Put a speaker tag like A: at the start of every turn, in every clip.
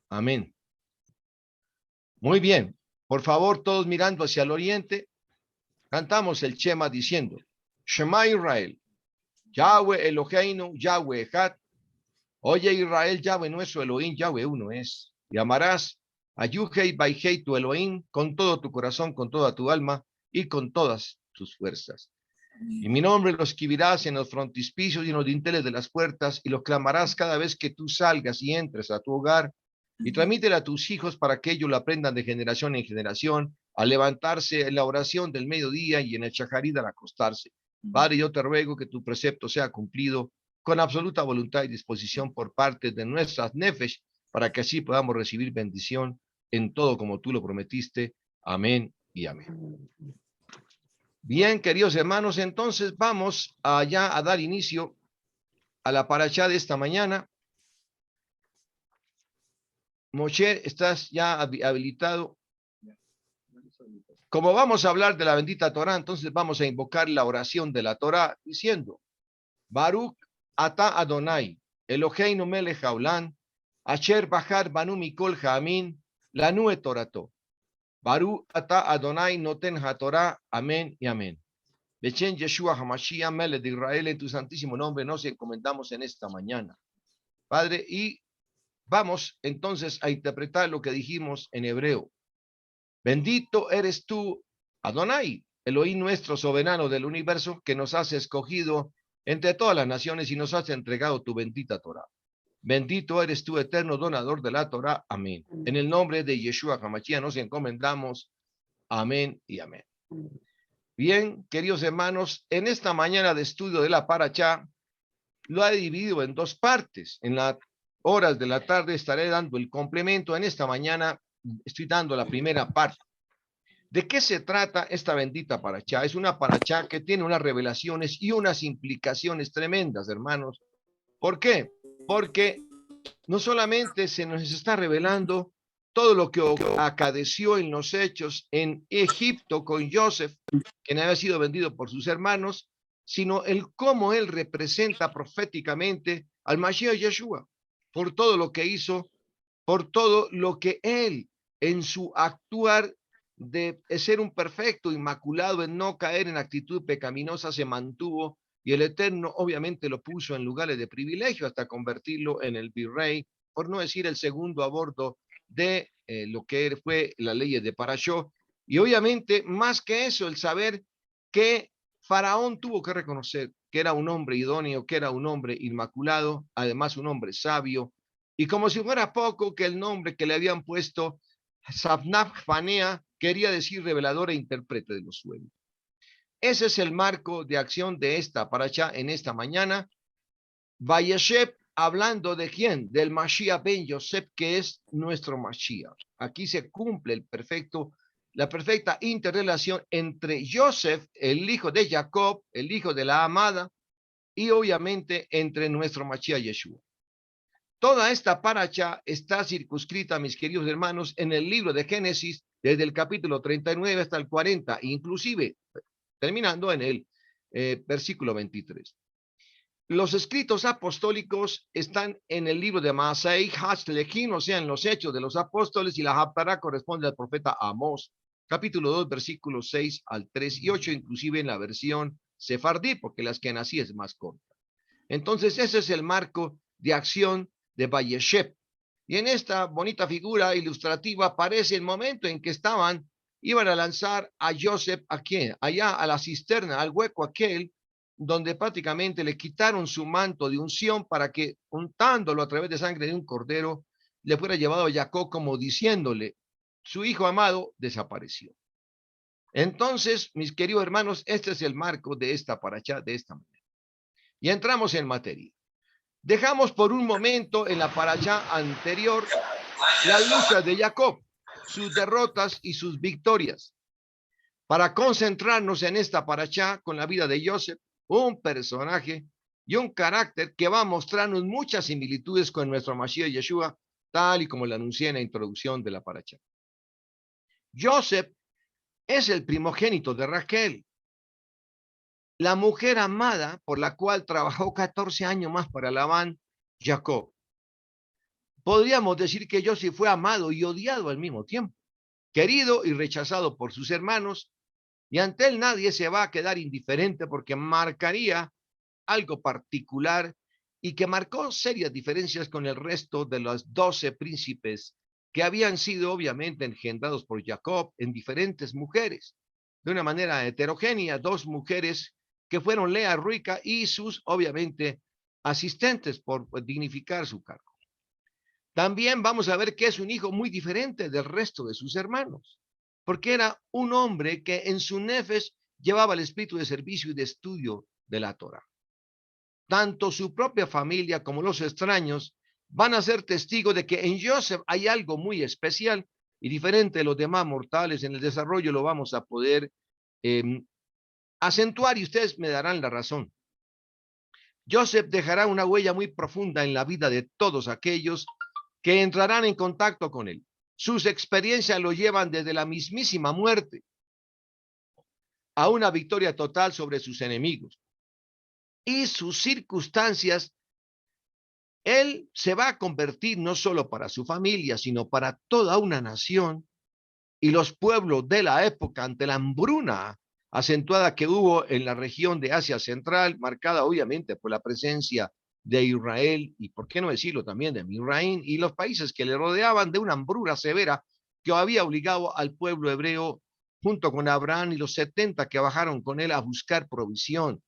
A: Amén. Muy bien. Por favor, todos mirando hacia el oriente, cantamos el Shema diciendo, Shema Israel, Yahweh Eloheinu, Yahweh Echad. Oye Israel, Yahweh nuestro Elohim, Yahweh uno es. Y amarás a Yuhei Baihei tu Elohim con todo tu corazón, con toda tu alma y con todas tus fuerzas. Y mi nombre lo escribirás en los frontispicios y en los dinteles de las puertas y lo clamarás cada vez que tú salgas y entres a tu hogar y transmítelo a tus hijos para que ellos lo aprendan de generación en generación al levantarse en la oración del mediodía y en el shaharit al acostarse. Padre, yo te ruego que tu precepto sea cumplido con absoluta voluntad y disposición por parte de nuestras nefesh para que así podamos recibir bendición en todo como tú lo prometiste. Amén y amén. Bien, queridos hermanos, entonces vamos allá a dar inicio a la parashá de esta mañana. Moshe, ¿estás ya habilitado? Como vamos a hablar de la bendita Torah, entonces vamos a invocar la oración de la Torah diciendo, Baruch ata Adonai, Eloheinu melech haolam, asher bahar banu mikol ha'amin, lanu et torato. Baruch ata Adonai noten haTorah, amén y amén. Bechen Yeshua Hamashiach, Melech de Israel, en tu santísimo nombre nos encomendamos en esta mañana, Padre, y vamos entonces a interpretar lo que dijimos en hebreo. Bendito eres tú, Adonai, Elohim nuestro soberano del universo, que nos has escogido entre todas las naciones y nos has entregado tu bendita Torah. Bendito eres tú, eterno donador de la Torah. Amén. En el nombre de Yeshua Hamashiach nos encomendamos. Amén y amén. Bien, queridos hermanos, en esta mañana de estudio de la Parashá, lo he dividido en dos partes. En las horas de la tarde estaré dando el complemento. En esta mañana estoy dando la primera parte. ¿De qué se trata esta bendita Parashá? Es una Parashá que tiene unas revelaciones y unas implicaciones tremendas, hermanos. ¿Por qué? Porque no solamente se nos está revelando todo lo que acaeció en los hechos en Egipto con Joseph, quien había sido vendido por sus hermanos, sino el cómo él representa proféticamente al Mashiach Yeshua, por todo lo que hizo, por todo lo que él en su actuar de ser un perfecto, inmaculado, en no caer en actitud pecaminosa, se mantuvo y el Eterno obviamente lo puso en lugares de privilegio hasta convertirlo en el virrey, por no decir el segundo a bordo de lo que fue la ley de Parashó. Y obviamente, más que eso, el saber que Faraón tuvo que reconocer que era un hombre idóneo, que era un hombre inmaculado, además un hombre sabio, y como si fuera poco que el nombre que le habían puesto, Sabnaf Fanea, quería decir revelador e intérprete de los sueños. Ese es el marco de acción de esta parashá en esta mañana. Vayeshep, hablando de quién, del Mashiach ben Yosef, que es nuestro Mashiach. Aquí se cumple la perfecta interrelación entre Joseph, el hijo de Jacob, el hijo de la amada, y obviamente entre nuestro Mashiach Yeshua. Toda esta parashá está circunscrita, mis queridos hermanos, en el libro de Génesis, desde el capítulo 39 hasta el 40, inclusive terminando en el versículo 23. Los escritos apostólicos están en el libro de Maasei Hashlechim, o sea, en los hechos de los apóstoles, y la Haftará corresponde al profeta Amós, capítulo 2, versículos 6 al 3 y 8, inclusive en la versión sefardí, porque las que nací es más corta. Entonces, ese es el marco de acción de Vayeshep. Y en esta bonita figura ilustrativa aparece el momento en que iban a lanzar a Joseph, ¿a quién? Allá a la cisterna, al hueco aquel, donde prácticamente le quitaron su manto de unción para que, untándolo a través de sangre de un cordero, le fuera llevado a Jacob como diciéndole, su hijo amado desapareció. Entonces, mis queridos hermanos, este es el marco de esta parashá de esta manera. Y entramos en materia. Dejamos por un momento en la parashá anterior las luchas de Jacob, sus derrotas y sus victorias, para concentrarnos en esta parashá con la vida de Joseph, un personaje y un carácter que va a mostrarnos muchas similitudes con nuestro Mashiach Yeshua, tal y como lo anuncié en la introducción de la parashá. Joseph es el primogénito de Raquel, la mujer amada por la cual trabajó 14 años más para Labán, Jacob. podríamos decir que Joseph fue amado y odiado al mismo tiempo, querido y rechazado por sus hermanos, y ante él nadie se va a quedar indiferente porque marcaría algo particular y que marcó serias diferencias con el resto de los 12 príncipes que habían sido obviamente engendrados por Jacob en diferentes mujeres, de una manera heterogénea, dos mujeres que fueron Lea, Ruica y sus, obviamente, asistentes por dignificar su cargo. También vamos a ver que es un hijo muy diferente del resto de sus hermanos, porque era un hombre que en su nefes llevaba el espíritu de servicio y de estudio de la Torah. Tanto su propia familia como los extraños van a ser testigos de que en Joseph hay algo muy especial y diferente de los demás mortales. En el desarrollo lo vamos a poder acentuar y ustedes me darán la razón. Joseph dejará una huella muy profunda en la vida de todos aquellos que entrarán en contacto con él. Sus experiencias lo llevan desde la mismísima muerte a una victoria total sobre sus enemigos. Y sus circunstancias, él se va a convertir no solo para su familia, sino para toda una nación y los pueblos de la época ante la hambruna acentuada que hubo en la región de Asia Central, marcada obviamente por la presencia de Israel y, por qué no decirlo, también de Misraín y los países que le rodeaban, de una hambruna severa que había obligado al pueblo hebreo, junto con Abraham y los 70 que bajaron con él a buscar provisión.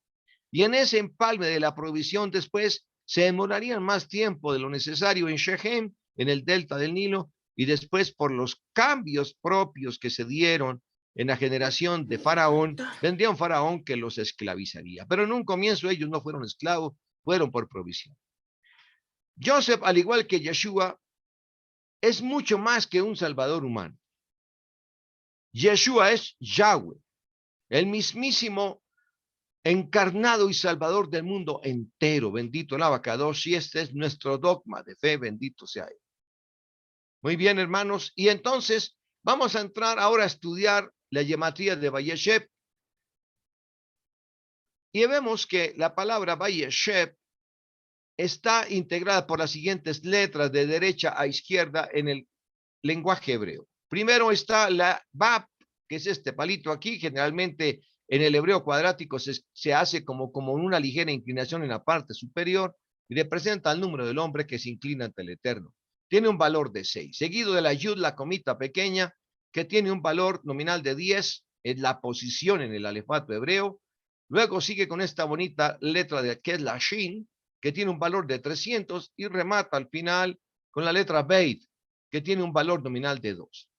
A: Y en ese empalme de la provisión después se demorarían más tiempo de lo necesario en Shechem, en el delta del Nilo, y después por los cambios propios que se dieron en la generación de Faraón, vendría un Faraón que los esclavizaría. Pero en un comienzo ellos no fueron esclavos, fueron por provisión. Joseph, al igual que Yeshua, es mucho más que un salvador humano. Yeshua es Yahweh, el mismísimo encarnado y salvador del mundo entero. Bendito el abacados, y este es nuestro dogma de fe, bendito sea él. Muy bien, hermanos, y entonces vamos a entrar ahora a estudiar la gematría de Vayeshev. Y vemos que la palabra Vayeshev está integrada por las siguientes letras de derecha a izquierda en el lenguaje hebreo. Primero está la Bab, que es este palito aquí, generalmente en el hebreo cuadrático se hace como una ligera inclinación en la parte superior y representa el número del hombre que se inclina ante el Eterno. Tiene un valor de 6, seguido de la Yud, la comita pequeña, que tiene un valor nominal de 10, es la posición en el alefato hebreo. Luego sigue con esta bonita letra que es la Shin, que tiene un valor de 300 y remata al final con la letra Beit, que tiene un valor nominal de 2.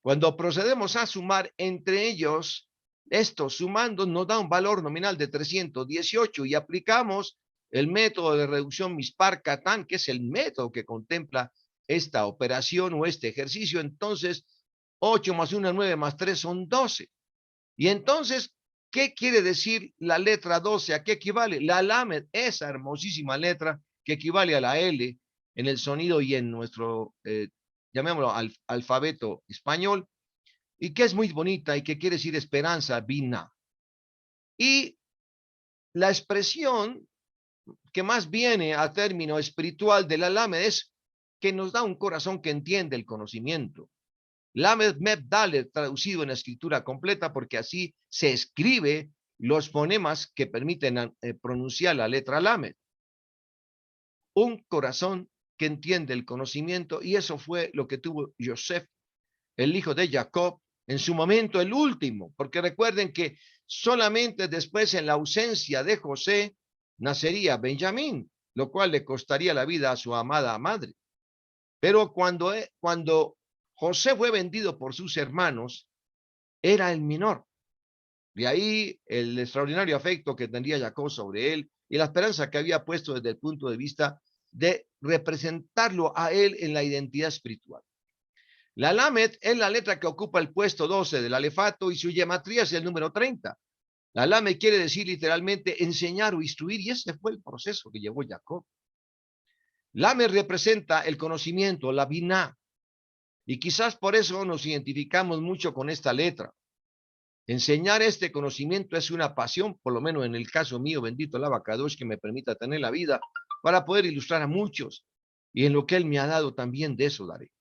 A: Cuando procedemos a sumar entre ellos, esto sumando nos da un valor nominal de 318 y aplicamos el método de reducción Mispar-Catán, que es el método que contempla esta operación o este ejercicio. Entonces, 8 más 1, 9 más 3 son 12. Y entonces, ¿qué quiere decir la letra 12? ¿A qué equivale? La Lamed, esa hermosísima letra que equivale a la L en el sonido y en nuestro, llamémoslo, alfabeto español, y que es muy bonita y que quiere decir esperanza, Bina. Y la expresión que más viene a término espiritual de la Lamed es que nos da un corazón que entiende el conocimiento. Lamed Meb Dalet, traducido en la escritura completa, porque así se escribe los fonemas que permiten pronunciar la letra Lamed. Un corazón que entiende el conocimiento, y eso fue lo que tuvo Joseph, el hijo de Jacob, en su momento el último, porque recuerden que solamente después, en la ausencia de José, nacería Benjamín, lo cual le costaría la vida a su amada madre. Pero cuando José fue vendido por sus hermanos, era el menor. De ahí el extraordinario afecto que tendría Jacob sobre él y la esperanza que había puesto desde el punto de vista de representarlo a él en la identidad espiritual. La Lamed es la letra que ocupa el puesto 12 del alefato y su gematría es el número 30. La Lamed quiere decir literalmente enseñar o instruir, y ese fue el proceso que llevó Jacob. Lamed representa el conocimiento, la Binah, y quizás por eso nos identificamos mucho con esta letra. Enseñar este conocimiento es una pasión, por lo menos en el caso mío, bendito el abacados, que me permita tener la vida para poder ilustrar a muchos. y en lo que él me ha dado también de eso daré.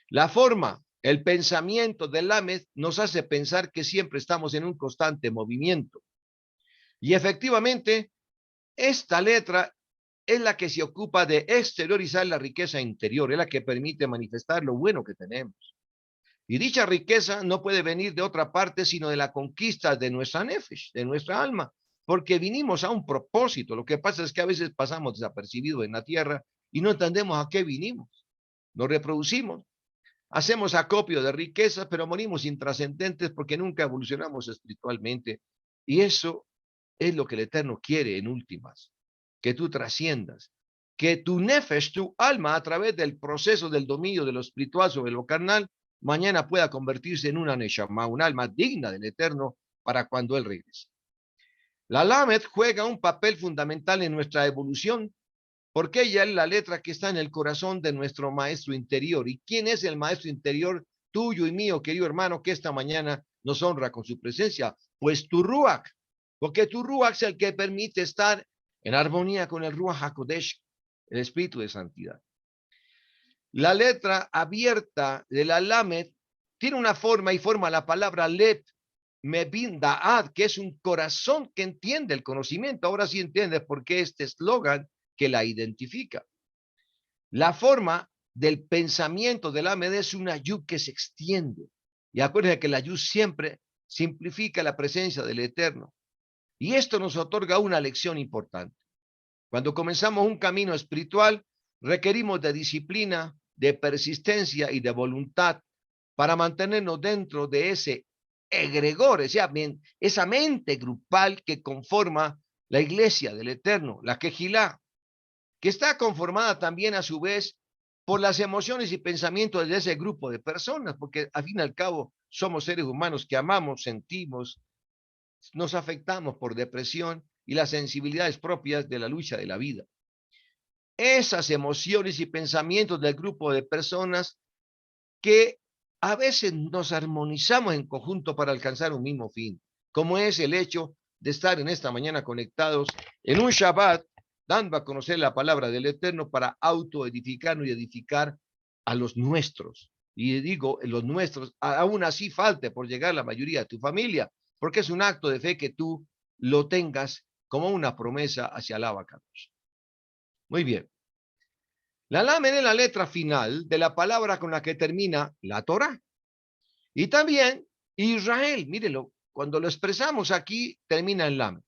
A: La forma, el pensamiento del Lamed nos hace pensar que siempre estamos en un constante movimiento. Y efectivamente, esta letra es la que se ocupa de exteriorizar la riqueza interior, es la que permite manifestar lo bueno que tenemos. Y dicha riqueza no puede venir de otra parte, sino de la conquista de nuestra nefesh, de nuestra alma, porque vinimos a un propósito. Lo que pasa es que a veces pasamos desapercibidos en la tierra y no entendemos a qué vinimos. Nos reproducimos, hacemos acopio de riquezas, pero morimos intrascendentes porque nunca evolucionamos espiritualmente. Y eso es lo que el Eterno quiere en últimas, que tú trasciendas, que tu nefesh, tu alma, a través del proceso del dominio de lo espiritual sobre lo carnal, mañana pueda convertirse en una neshama, un alma digna del Eterno para cuando Él regrese. La Lamed juega un papel fundamental en nuestra evolución porque ella es la letra que está en el corazón de nuestro maestro interior. ¿Y quién es el maestro interior tuyo y mío, querido hermano, que esta mañana nos honra con su presencia? Pues tu Ruach, porque tu Ruach es el que permite estar en armonía con el Ruach HaKodesh, el espíritu de santidad. La letra abierta de la Lamed tiene una forma y forma la palabra Let, Mebin Da'ad, que es un corazón que entiende el conocimiento. Ahora sí entiendes por qué este eslogan que la identifica. La forma del pensamiento de la Lamed es una yud que se extiende. Y acuérdense que la yud siempre simplifica la presencia del Eterno. Y esto nos otorga una lección importante. Cuando comenzamos un camino espiritual, requerimos de disciplina, de persistencia y de voluntad para mantenernos dentro de ese egregor, esa mente grupal que conforma la iglesia del Eterno, la Quejilá, que está conformada también a su vez por las emociones y pensamientos de ese grupo de personas, porque al fin y al cabo somos seres humanos que amamos, sentimos, nos afectamos por depresión y las sensibilidades propias de la lucha de la vida. Esas emociones y pensamientos del grupo de personas que a veces nos armonizamos en conjunto para alcanzar un mismo fin, como es el hecho de estar en esta mañana conectados en un Shabbat, dando a conocer la palabra del Eterno para autoedificarnos y edificar a los nuestros. Y digo, los nuestros, aún así falte por llegar la mayoría de tu familia, porque es un acto de fe que tú lo tengas como una promesa hacia el Abacados. Muy bien. La Lamed es la letra final de la palabra con la que termina la Torah. Y también Israel, mírenlo, cuando lo expresamos aquí, termina en Lamed.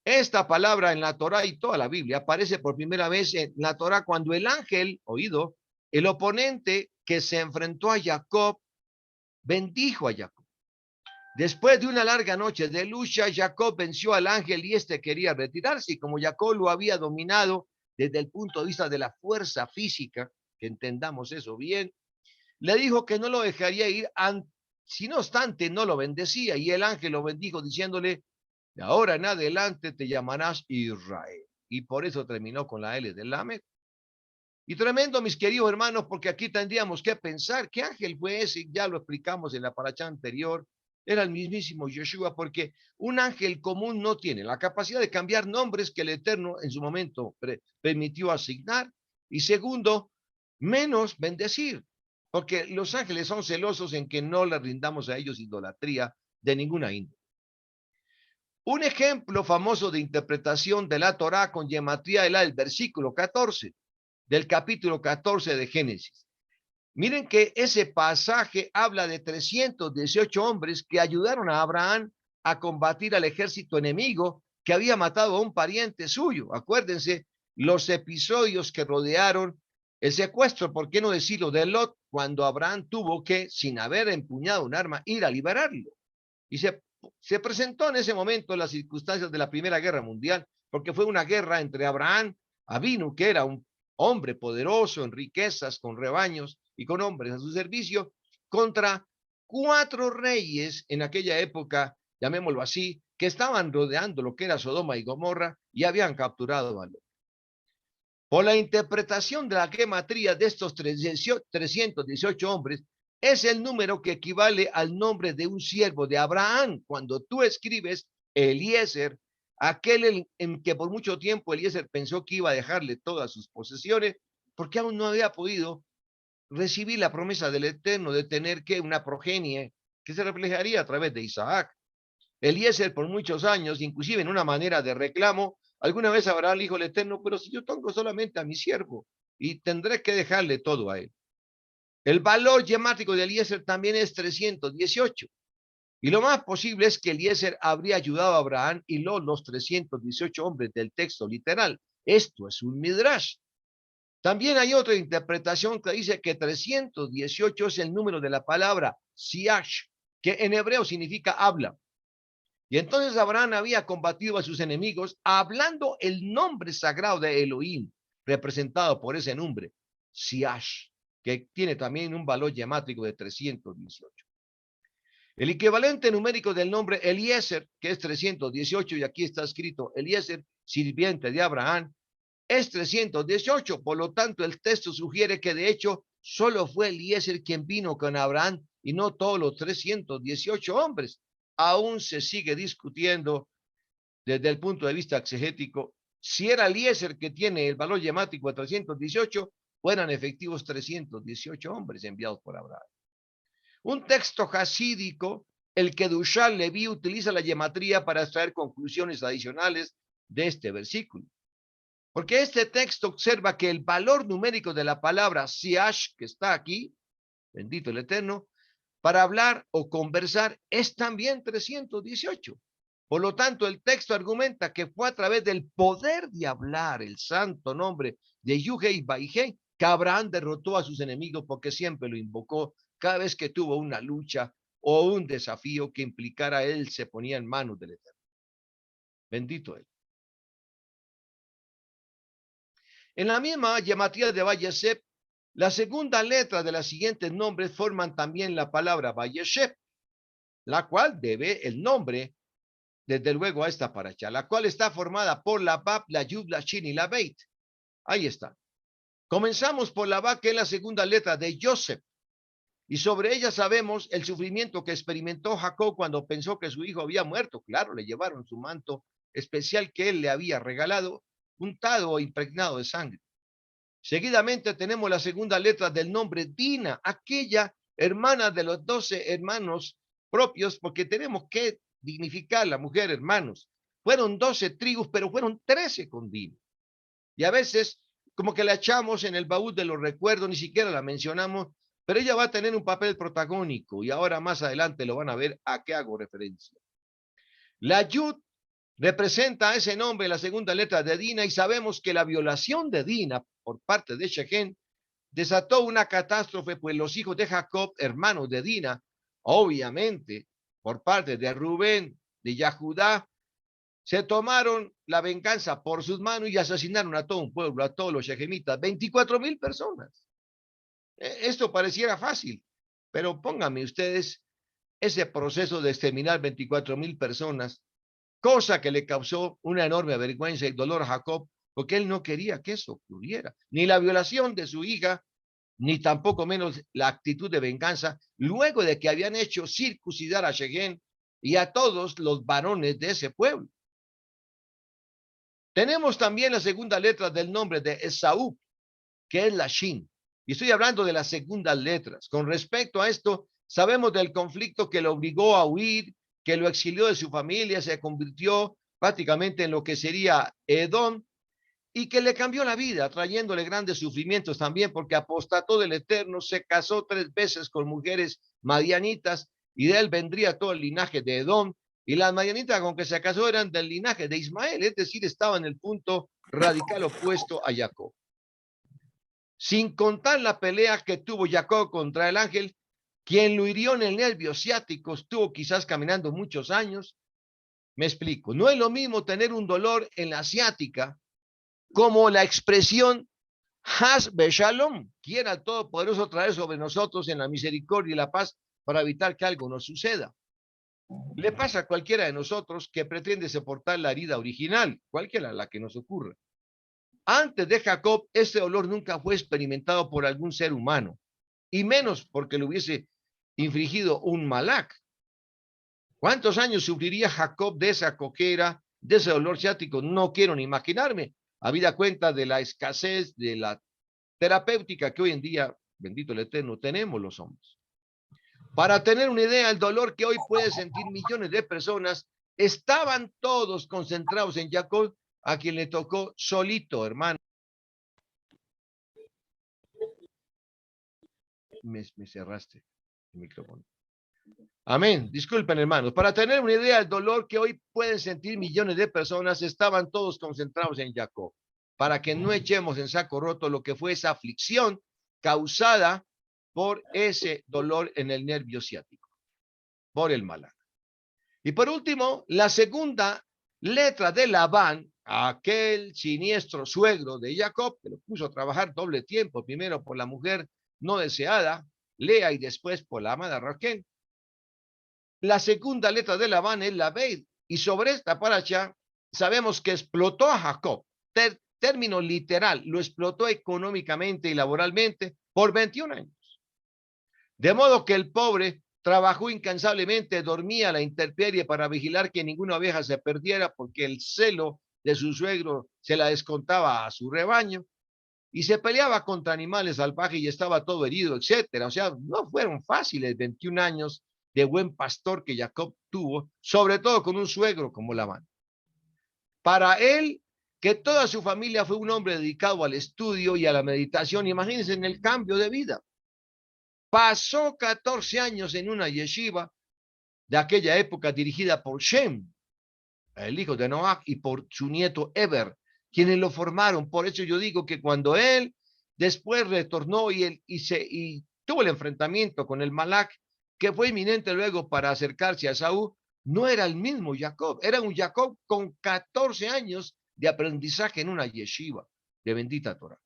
A: Esta palabra en la Torah y toda la Biblia aparece por primera vez en la Torah cuando el ángel, oído, el oponente que se enfrentó a Jacob, bendijo a Jacob. Después de una larga noche de lucha, Jacob venció al ángel y este quería retirarse. Y como Jacob lo había dominado desde el punto de vista de la fuerza física, que entendamos eso bien, le dijo que no lo dejaría ir, si no obstante no lo bendecía. Y el ángel lo bendijo diciéndole, de ahora en adelante te llamarás Israel. Y por eso terminó con la L del Lamed. Y tremendo, mis queridos hermanos, porque aquí tendríamos que pensar qué ángel fue ese, ya lo explicamos en la paracha anterior, era el mismísimo Yeshua, porque un ángel común no tiene la capacidad de cambiar nombres que el Eterno en su momento permitió asignar, y segundo, menos bendecir, porque los ángeles son celosos en que no le rindamos a ellos idolatría de ninguna índole. Un ejemplo famoso de interpretación de la Torá con gematría es el versículo 14 del capítulo 14 de Génesis. Miren que ese pasaje habla de 318 hombres que ayudaron a Abraham a combatir al ejército enemigo que había matado a un pariente suyo. Acuérdense los episodios que rodearon el secuestro, ¿por qué no decirlo?, de Lot, cuando Abraham tuvo que, sin haber empuñado un arma, ir a liberarlo. Y se presentó en ese momento las circunstancias de la Primera Guerra Mundial, porque fue una guerra entre Abraham Avinu, que era un hombre poderoso en riquezas, con rebaños y con hombres a su servicio, contra 4 reyes en aquella época, llamémoslo así, que estaban rodeando lo que era Sodoma y Gomorra y habían capturado a Lot. Por la interpretación de la gematría de estos 318 hombres, es el número que equivale al nombre de un siervo de Abraham. Cuando tú escribes Eliezer, aquel en que por mucho tiempo Eliezer pensó que iba a dejarle todas sus posesiones, porque aún no había podido recibir la promesa del Eterno de tener que una progenie que se reflejaría a través de Isaac. Eliezer por muchos años, inclusive en una manera de reclamo, alguna vez Abraham le dijo al Eterno, pero si yo tengo solamente a mi siervo y tendré que dejarle todo a él. El valor gemático de Eliezer también es 318. Y lo más posible es que Eliezer habría ayudado a Abraham y los 318 hombres del texto literal. Esto es un midrash. También hay otra interpretación que dice que 318 es el número de la palabra siash, que en hebreo significa habla. Y entonces Abraham había combatido a sus enemigos hablando el nombre sagrado de Elohim, representado por ese nombre, siash, que tiene también un valor gemático de 318. El equivalente numérico del nombre Eliezer, que es 318, y aquí está escrito Eliezer, sirviente de Abraham, es 318. Por lo tanto, el texto sugiere que de hecho solo fue Eliezer quien vino con Abraham y no todos los 318 hombres. Aún se sigue discutiendo desde el punto de vista exegético si era Eliezer que tiene el valor gemático de 318 o eran efectivos 318 hombres enviados por Abraham. Un texto hasídico, el Kedushá Leví, utiliza la gematría para extraer conclusiones adicionales de este versículo. Porque este texto observa que el valor numérico de la palabra siash, que está aquí, bendito el Eterno, para hablar o conversar es también 318. Por lo tanto, el texto argumenta que fue a través del poder de hablar el santo nombre de Yuhei Baijei que Abraham derrotó a sus enemigos porque siempre lo invocó cada vez que tuvo una lucha o un desafío que implicara él se ponía en manos del Eterno. Bendito él. En la misma gematría de Vayesep, la segunda letra de los siguientes nombres forman también la palabra Vayesep, la cual debe el nombre, desde luego, a esta paracha, la cual está formada por la Bab, la Yud, la Shin y la Beit. Ahí está. Comenzamos por la Bab, que es la segunda letra de Joseph, y sobre ella sabemos el sufrimiento que experimentó Jacob cuando pensó que su hijo había muerto. Claro, le llevaron su manto especial que él le había regalado, untado o impregnado de sangre. Seguidamente tenemos la segunda letra del nombre Dina, aquella hermana de los 12 hermanos propios, porque tenemos que dignificar la mujer, hermanos. Fueron 12 tribus, pero fueron 13 con Dina. Y a veces como que la echamos en el baúl de los recuerdos, ni siquiera la mencionamos, pero ella va a tener un papel protagónico y ahora más adelante lo van a ver a qué hago referencia. La Yud representa ese nombre, la segunda letra de Dina, y sabemos que la violación de Dina por parte de Shechem desató una catástrofe, pues los hijos de Jacob, hermanos de Dina, obviamente, por parte de Rubén, de Yahudá, se tomaron la venganza por sus manos y asesinaron a todo un pueblo, a todos los shechemitas, 24,000 personas. Esto pareciera fácil, pero pónganme ustedes ese proceso de exterminar 24,000 personas, cosa que le causó una enorme vergüenza y dolor a Jacob, porque él no quería que eso ocurriera, ni la violación de su hija, ni tampoco menos la actitud de venganza, luego de que habían hecho circuncidar a Shechem y a todos los varones de ese pueblo. Tenemos también la segunda letra del nombre de Esaú, que es la Shin. Y estoy hablando de las segundas letras. Con respecto a esto, sabemos del conflicto que lo obligó a huir, que lo exilió de su familia, se convirtió prácticamente en lo que sería Edom, y que le cambió la vida, trayéndole grandes sufrimientos también, porque apostató del Eterno, se casó 3 veces con mujeres madianitas, y de él vendría todo el linaje de Edom, y las madianitas con que se casó eran del linaje de Ismael, es decir, estaba en el punto radical opuesto a Jacob. Sin contar la pelea que tuvo Jacob contra el ángel, quien lo hirió en el nervio ciático, estuvo quizás caminando muchos años. Me explico, no es lo mismo tener un dolor en la ciática como la expresión Haz Beshalom, quiera el Todopoderoso traer sobre nosotros en la misericordia y la paz para evitar que algo nos suceda. Le pasa a cualquiera de nosotros que pretende soportar la herida original, cualquiera la que nos ocurra. Antes de Jacob, ese dolor nunca fue experimentado por algún ser humano, y menos porque lo hubiese infligido un malak. ¿Cuántos años sufriría Jacob de esa coquera, de ese dolor ciático? No quiero ni imaginarme, habida cuenta de la escasez, de la terapéutica que hoy en día, bendito el Eterno, tenemos los hombres. Para tener una idea, el dolor que hoy pueden sentir millones de personas, estaban todos concentrados en Jacob, a quien le tocó solito, hermano. Me cerraste el micrófono. Amén. Disculpen, hermanos. Para tener una idea del dolor que hoy pueden sentir millones de personas, estaban todos concentrados en Jacob, para que no echemos en saco roto lo que fue esa aflicción causada por ese dolor en el nervio ciático, por el Malak. Y por último, la segunda letra de Labán, aquel siniestro suegro de Jacob, que lo puso a trabajar doble tiempo, primero por la mujer no deseada, Lea, y después por la amada Raquel. La segunda letra de Labán es la Beid, y sobre esta paracha sabemos que explotó a Jacob, término literal, lo explotó económicamente y laboralmente por 21 años. De modo que el pobre trabajó incansablemente, dormía a la intemperie para vigilar que ninguna oveja se perdiera, porque el celo de su suegro se la descontaba a su rebaño, y se peleaba contra animales salvajes y estaba todo herido, etcétera. O sea, no fueron fáciles 21 años de buen pastor que Jacob tuvo, sobre todo con un suegro como Labán. Para él, que toda su familia fue un hombre dedicado al estudio y a la meditación, imagínense en el cambio de vida. Pasó 14 años en una yeshiva de aquella época dirigida por Shem, el hijo de Noach, y por su nieto Eber, quienes lo formaron. Por eso yo digo que cuando él después retornó y tuvo el enfrentamiento con el Malak, que fue inminente luego para acercarse a Saúl, no era el mismo Jacob, era un Jacob con 14 años de aprendizaje en una yeshiva de bendita Torah.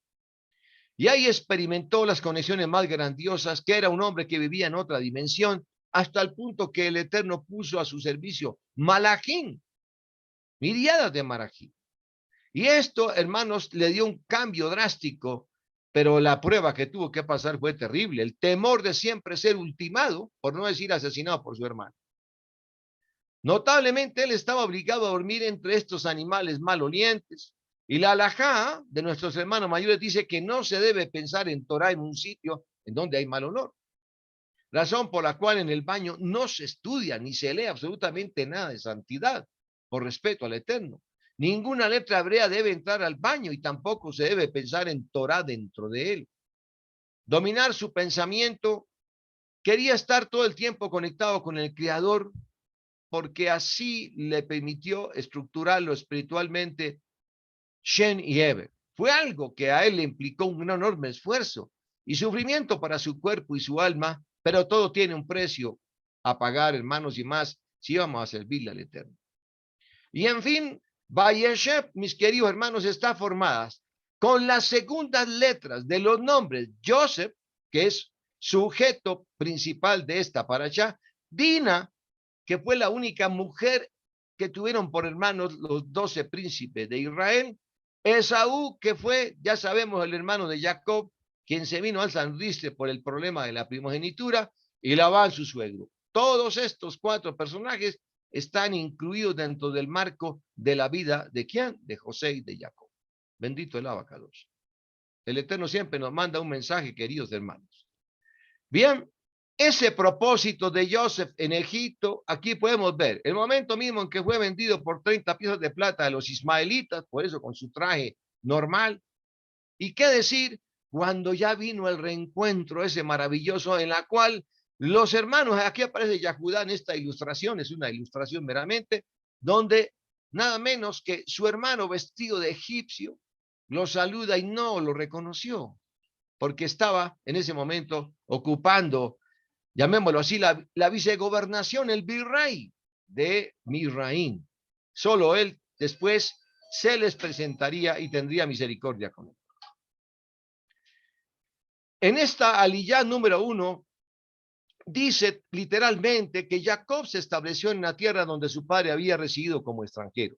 A: Y ahí experimentó las conexiones más grandiosas, que era un hombre que vivía en otra dimensión, hasta el punto que el Eterno puso a su servicio Malachim, miriadas de Malachim. Y esto, hermanos, le dio un cambio drástico, pero la prueba que tuvo que pasar fue terrible. El temor de siempre ser ultimado, por no decir asesinado por su hermano. Notablemente, él estaba obligado a dormir entre estos animales malolientes. Y la alajá de nuestros hermanos mayores dice que no se debe pensar en Torah en un sitio en donde hay mal olor. Razón por la cual en el baño no se estudia ni se lee absolutamente nada de santidad, por respeto al Eterno. Ninguna letra hebrea debe entrar al baño y tampoco se debe pensar en Torah dentro de él. Dominar su pensamiento, quería estar todo el tiempo conectado con el Creador, porque así le permitió estructurarlo espiritualmente Shen y Eber. Fue algo que a él le implicó un enorme esfuerzo y sufrimiento para su cuerpo y su alma, pero todo tiene un precio a pagar, hermanos, y más si vamos a servirle al Eterno. Y en fin, Vayeshev, mis queridos hermanos, está formadas con las segundas letras de los nombres Joseph, que es sujeto principal de esta parashá, Dina, que fue la única mujer que tuvieron por hermanos los 12 príncipes de Israel, Esaú, que fue, ya sabemos, el hermano de Jacob, quien se vino al Sanristre por el problema de la primogenitura, y Labán, su suegro. Todos estos 4 personajes están incluidos dentro del marco de la vida de ¿quién? De José y de Jacob. Bendito el Abacados. El Eterno siempre nos manda un mensaje, queridos hermanos. Bien, ese propósito de Joseph en Egipto, aquí podemos ver el momento mismo en que fue vendido por 30 piezas de plata a los ismaelitas, por eso con su traje normal. Y qué decir cuando ya vino el reencuentro ese maravilloso en la cual los hermanos, aquí aparece Yahudá en esta ilustración, es una ilustración meramente, donde nada menos que su hermano vestido de egipcio lo saluda y no lo reconoció, porque estaba en ese momento ocupando, llamémoslo así, la vicegobernación, el virrey de Misraín. Solo él después se les presentaría y tendría misericordia con él. En esta aliyá número 1, dice literalmente que Jacob se estableció en la tierra donde su padre había residido como extranjero,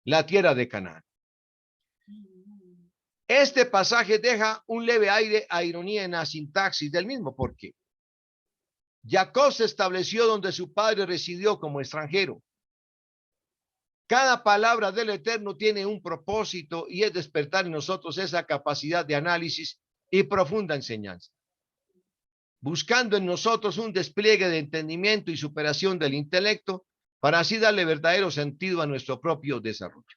A: la tierra de Canaán. Este pasaje deja un leve aire a ironía en la sintaxis del mismo. ¿Por qué? Jacob se estableció donde su padre residió como extranjero. Cada palabra del Eterno tiene un propósito y es despertar en nosotros esa capacidad de análisis y profunda enseñanza, buscando en nosotros un despliegue de entendimiento y superación del intelecto para así darle verdadero sentido a nuestro propio desarrollo.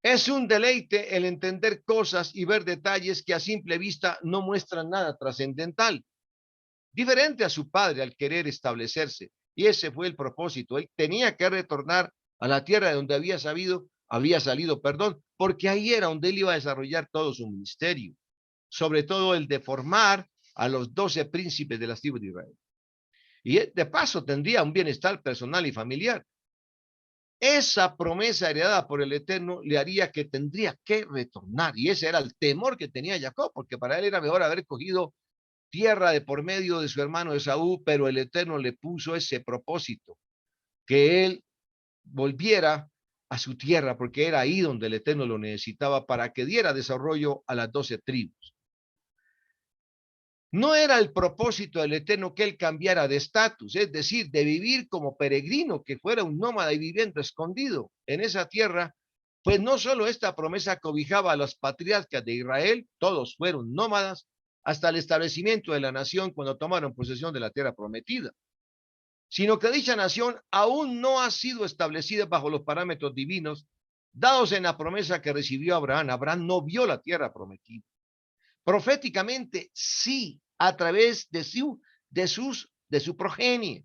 A: Es un deleite el entender cosas y ver detalles que a simple vista no muestran nada trascendental, diferente a su padre al querer establecerse. Y ese fue el propósito. Él tenía que retornar a la tierra de donde había salido, porque ahí era donde él iba a desarrollar todo su ministerio, sobre todo el de formar a los 12 príncipes de las tribus de Israel. Y de paso tendría un bienestar personal y familiar. Esa promesa heredada por el Eterno le haría que tendría que retornar. Y ese era el temor que tenía Jacob, porque para él era mejor haber cogido tierra de por medio de su hermano Esaú, pero el Eterno le puso ese propósito, que él volviera a su tierra, porque era ahí donde el Eterno lo necesitaba para que diera desarrollo a las 12 tribus. No era el propósito del Eterno que él cambiara de estatus, es decir, de vivir como peregrino, que fuera un nómada y viviendo escondido en esa tierra, pues no solo esta promesa cobijaba a los patriarcas de Israel, todos fueron nómadas, hasta el establecimiento de la nación cuando tomaron posesión de la tierra prometida, sino que dicha nación aún no ha sido establecida bajo los parámetros divinos dados en la promesa que recibió Abraham. Abraham no vio la tierra prometida. Proféticamente, sí, a través de su progenie.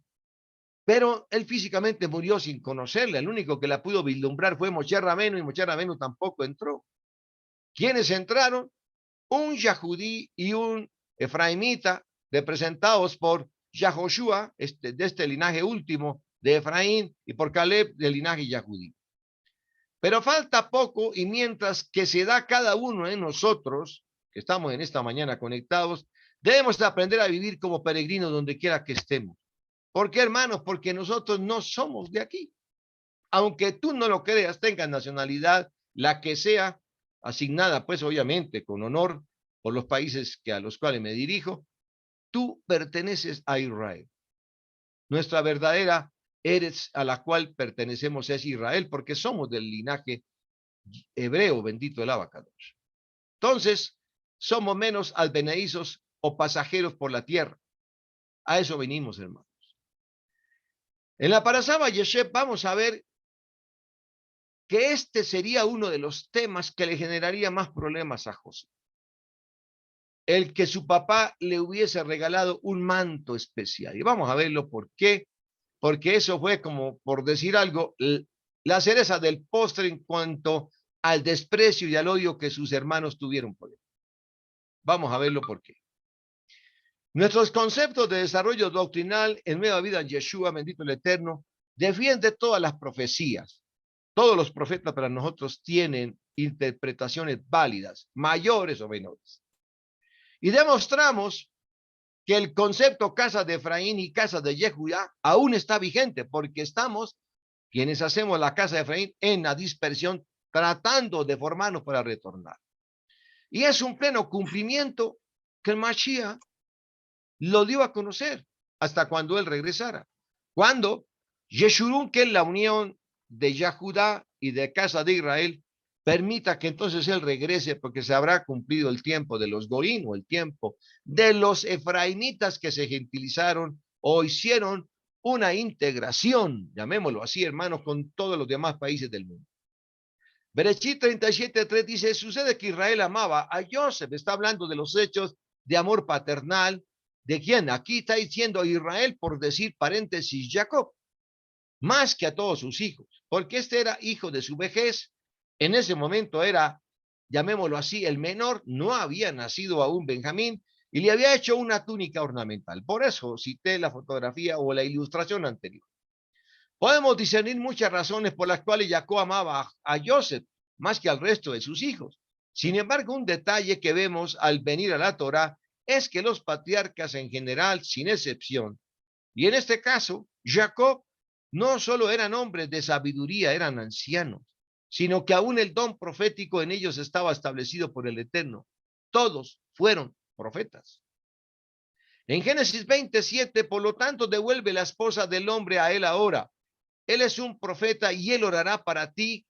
A: Pero él físicamente murió sin conocerla. El único que la pudo vislumbrar fue Moshe Rabenu, y Moshe Rabenu tampoco entró. ¿Quiénes entraron? Un Yahudí y un Efraimita, representados por Yahoshua, de este linaje último de Efraín, y por Caleb, del linaje Yahudí. Pero falta poco, y mientras que se da cada uno de nosotros, que estamos en esta mañana conectados, debemos aprender a vivir como peregrinos donde quiera que estemos. ¿Por qué, hermanos? Porque nosotros no somos de aquí. Aunque tú no lo creas, tengas nacionalidad, la que sea, asignada, pues obviamente con honor por los países a los cuales me dirijo, tú perteneces a Israel. Nuestra verdadera eres a la cual pertenecemos es Israel, porque somos del linaje hebreo, bendito el Abacadosh. Entonces, somos menos albeneizos o pasajeros por la tierra. A eso venimos, hermanos. En la Parashá Yeshev vamos a ver que este sería uno de los temas que le generaría más problemas a José. El que su papá le hubiese regalado un manto especial. Y vamos a verlo por qué. Porque eso fue, como por decir algo, la cereza del postre en cuanto al desprecio y al odio que sus hermanos tuvieron por él. Vamos a verlo por qué. Nuestros conceptos de desarrollo doctrinal en Nueva Vida en Yeshua, bendito el Eterno, defiende todas las profecías. Todos los profetas para nosotros tienen interpretaciones válidas, mayores o menores. Y demostramos que el concepto casa de Efraín y casa de Yehudá aún está vigente, porque estamos, quienes hacemos la casa de Efraín, en la dispersión, tratando de formarnos para retornar. Y es un pleno cumplimiento que el Mashiach lo dio a conocer hasta cuando él regresara. Cuando Yeshurun, que es la unión de Yehudá y de casa de Israel, permita que entonces él regrese, porque se habrá cumplido el tiempo de los Goín, o el tiempo de los efraimitas que se gentilizaron o hicieron una integración, llamémoslo así, hermanos, con todos los demás países del mundo. Bereshit 37:3 dice, sucede que Israel amaba a Joseph. Está hablando de los hechos de amor paternal. ¿De quién? Aquí está diciendo Israel, por decir paréntesis, Jacob, más que a todos sus hijos, porque este era hijo de su vejez. En ese momento era, llamémoslo así, el menor. No había nacido aún Benjamín y le había hecho una túnica ornamental. Por eso cité la fotografía o la ilustración anterior. Podemos discernir muchas razones por las cuales Jacob amaba a Joseph más que al resto de sus hijos. Sin embargo, un detalle que vemos al venir a la Torá es que los patriarcas en general, sin excepción, y en este caso, Jacob, no solo eran hombres de sabiduría, eran ancianos, sino que aún el don profético en ellos estaba establecido por el Eterno. Todos fueron profetas. En Génesis 27, por lo tanto, devuelve la esposa del hombre a él ahora. Él es un profeta y él orará para ti,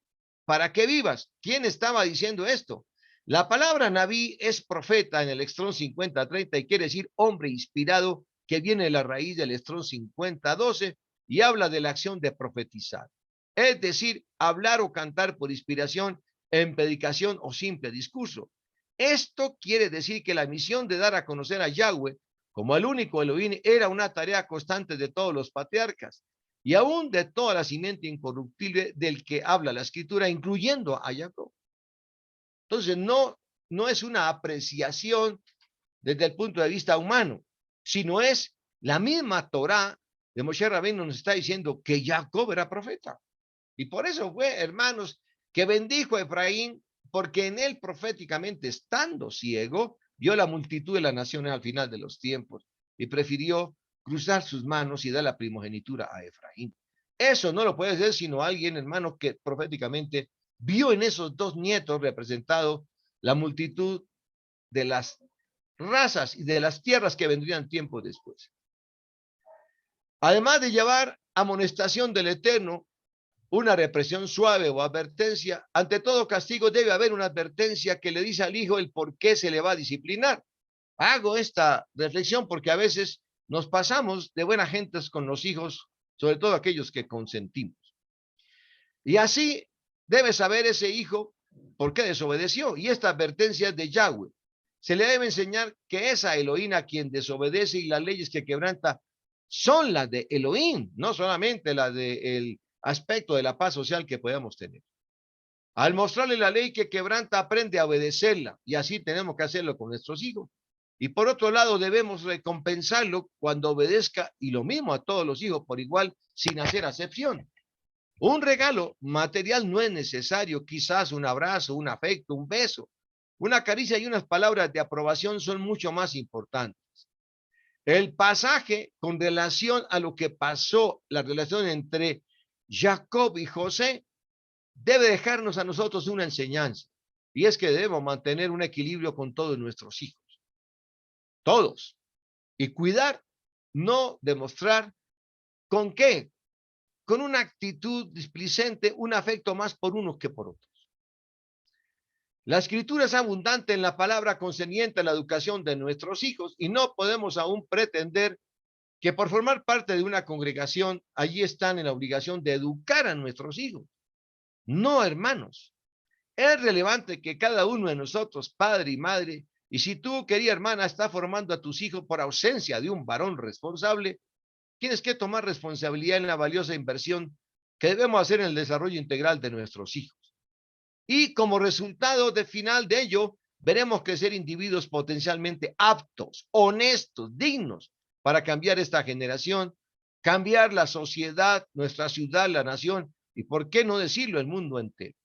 A: para que vivas. ¿Quién estaba diciendo esto? La palabra Naví es profeta en el Strong 50:30 y quiere decir hombre inspirado, que viene de la raíz del Strong 50:12 y habla de la acción de profetizar. Es decir, hablar o cantar por inspiración en predicación o simple discurso. Esto quiere decir que la misión de dar a conocer a Yahweh como el único Elohim era una tarea constante de todos los patriarcas y aún de toda la simiente incorruptible del que habla la escritura, incluyendo a Jacob. Entonces, no es una apreciación desde el punto de vista humano, sino es la misma Torá de Moshe Rabbeinu nos está diciendo que Jacob era profeta. Y por eso fue, hermanos, que bendijo a Efraín, porque en él proféticamente, estando ciego, vio la multitud de las naciones al final de los tiempos y prefirió cruzar sus manos y dar la primogenitura a Efraín. Eso no lo puede hacer sino alguien, hermano, que proféticamente vio en esos dos nietos representado la multitud de las razas y de las tierras que vendrían tiempo después. Además de llevar amonestación del Eterno, una represión suave o advertencia, ante todo castigo debe haber una advertencia que le dice al hijo el por qué se le va a disciplinar. Hago esta reflexión porque a veces nos pasamos de buenas gentes con los hijos, sobre todo aquellos que consentimos. Y así debe saber ese hijo por qué desobedeció. Y esta advertencia es de Yahweh. Se le debe enseñar que esa Elohim a quien desobedece y las leyes que quebranta son las de Elohim, no solamente las del aspecto de la paz social que podamos tener. Al mostrarle la ley que quebranta, aprende a obedecerla, y así tenemos que hacerlo con nuestros hijos. Y por otro lado, debemos recompensarlo cuando obedezca, y lo mismo a todos los hijos por igual, sin hacer acepción. Un regalo material no es necesario, quizás un abrazo, un afecto, un beso, una caricia y unas palabras de aprobación son mucho más importantes. El pasaje con relación a lo que pasó, la relación entre Jacob y José, debe dejarnos a nosotros una enseñanza, y es que debemos mantener un equilibrio con todos nuestros hijos, todos, y cuidar, no demostrar con qué, con una actitud displicente, un afecto más por unos que por otros. La escritura es abundante en la palabra concerniente a la educación de nuestros hijos y no podemos aún pretender que por formar parte de una congregación, allí están en la obligación de educar a nuestros hijos. No, hermanos. Es relevante que cada uno de nosotros, padre y madre, y si tú, querida hermana, estás formando a tus hijos por ausencia de un varón responsable, tienes que tomar responsabilidad en la valiosa inversión que debemos hacer en el desarrollo integral de nuestros hijos. Y como resultado de final de ello, veremos crecer individuos potencialmente aptos, honestos, dignos para cambiar esta generación, cambiar la sociedad, nuestra ciudad, la nación y, por qué no decirlo, el mundo entero.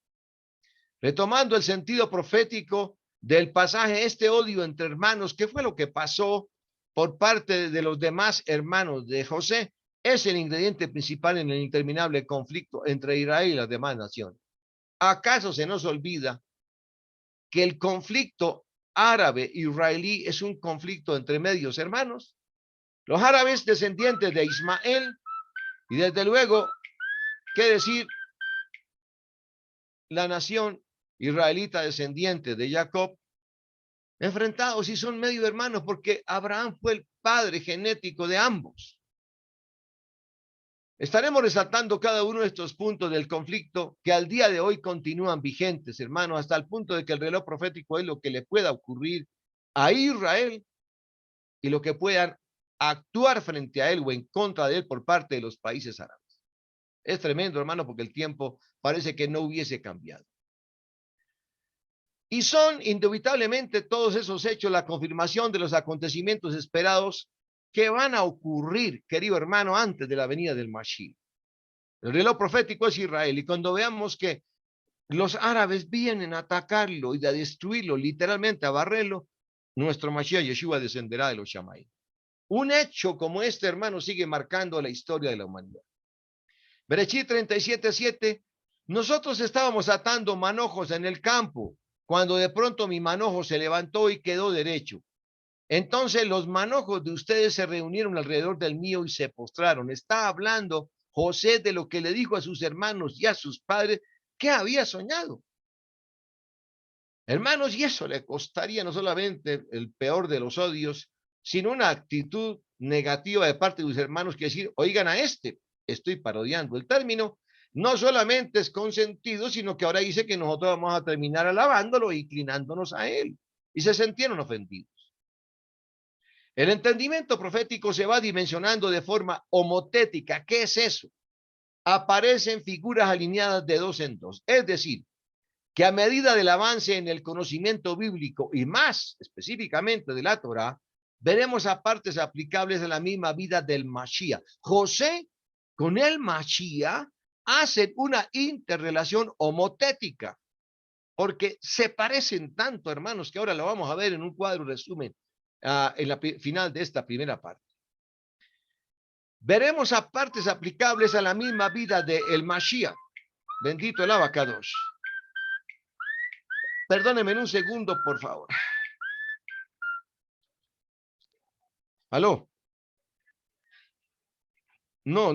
A: Retomando el sentido profético del pasaje, este odio entre hermanos, ¿qué fue lo que pasó por parte de los demás hermanos de José? Es el ingrediente principal en el interminable conflicto entre Israel y las demás naciones. ¿Acaso se nos olvida que el conflicto árabe-israelí es un conflicto entre medios hermanos? Los árabes descendientes de Ismael y desde luego, ¿qué decir? La nación israelita descendiente de Jacob, enfrentados y son medio hermanos porque Abraham fue el padre genético de ambos. Estaremos resaltando cada uno de estos puntos del conflicto que al día de hoy continúan vigentes, hermanos, hasta el punto de que el reloj profético es lo que le pueda ocurrir a Israel y lo que puedan actuar frente a él o en contra de él por parte de los países árabes. Es tremendo, hermano, porque el tiempo parece que no hubiese cambiado. Y son indubitablemente todos esos hechos la confirmación de los acontecimientos esperados que van a ocurrir, querido hermano, antes de la venida del Mashiach. El reloj profético es Israel, y cuando veamos que los árabes vienen a atacarlo y a destruirlo, literalmente a barrerlo, nuestro Mashiach Yeshua descenderá de los Shammai. Un hecho como este, hermano, sigue marcando la historia de la humanidad. Bereshit 37:7, nosotros estábamos atando manojos en el campo, cuando de pronto mi manojo se levantó y quedó derecho. Entonces los manojos de ustedes se reunieron alrededor del mío y se postraron. Está hablando José de lo que le dijo a sus hermanos y a sus padres que había soñado. Hermanos, y eso le costaría no solamente el peor de los odios, sino una actitud negativa de parte de sus hermanos que decir, oigan a este, estoy parodiando el término, no solamente es consentido, sino que ahora dice que nosotros vamos a terminar alabándolo e inclinándonos a él. Y se sintieron ofendidos. El entendimiento profético se va dimensionando de forma homotética. ¿Qué es eso? Aparecen figuras alineadas de dos en dos. Es decir, que a medida del avance en el conocimiento bíblico y más específicamente de la Torá, veremos a partes aplicables a la misma vida del Mashiach. José con el Mashiach hacen una interrelación homotética, porque se parecen tanto, hermanos, que ahora lo vamos a ver en un cuadro resumen en la final de esta primera parte. Veremos a partes aplicables a la misma vida del Mashiach. Bendito el Abacadosh. Perdónenme un segundo, por favor. ¿Aló? No.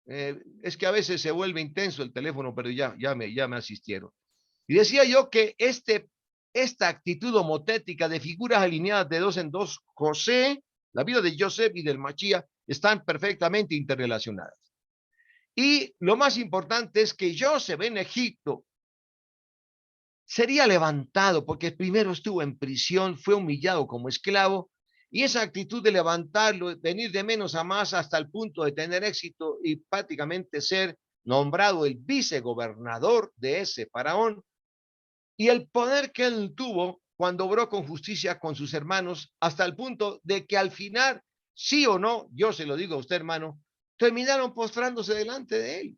A: Es que a veces se vuelve intenso el teléfono, pero ya me asistieron. Y decía yo que esta actitud homotética de figuras alineadas de dos en dos, José, la vida de Joseph y del Machía, están perfectamente interrelacionadas. Y lo más importante es que Joseph en Egipto sería levantado porque primero estuvo en prisión, fue humillado como esclavo, y esa actitud de levantarlo, venir de menos a más hasta el punto de tener éxito y prácticamente ser nombrado el vicegobernador de ese faraón, y el poder que él tuvo cuando obró con justicia con sus hermanos, hasta el punto de que al final, sí o no, yo se lo digo a usted, hermano, terminaron postrándose delante de él.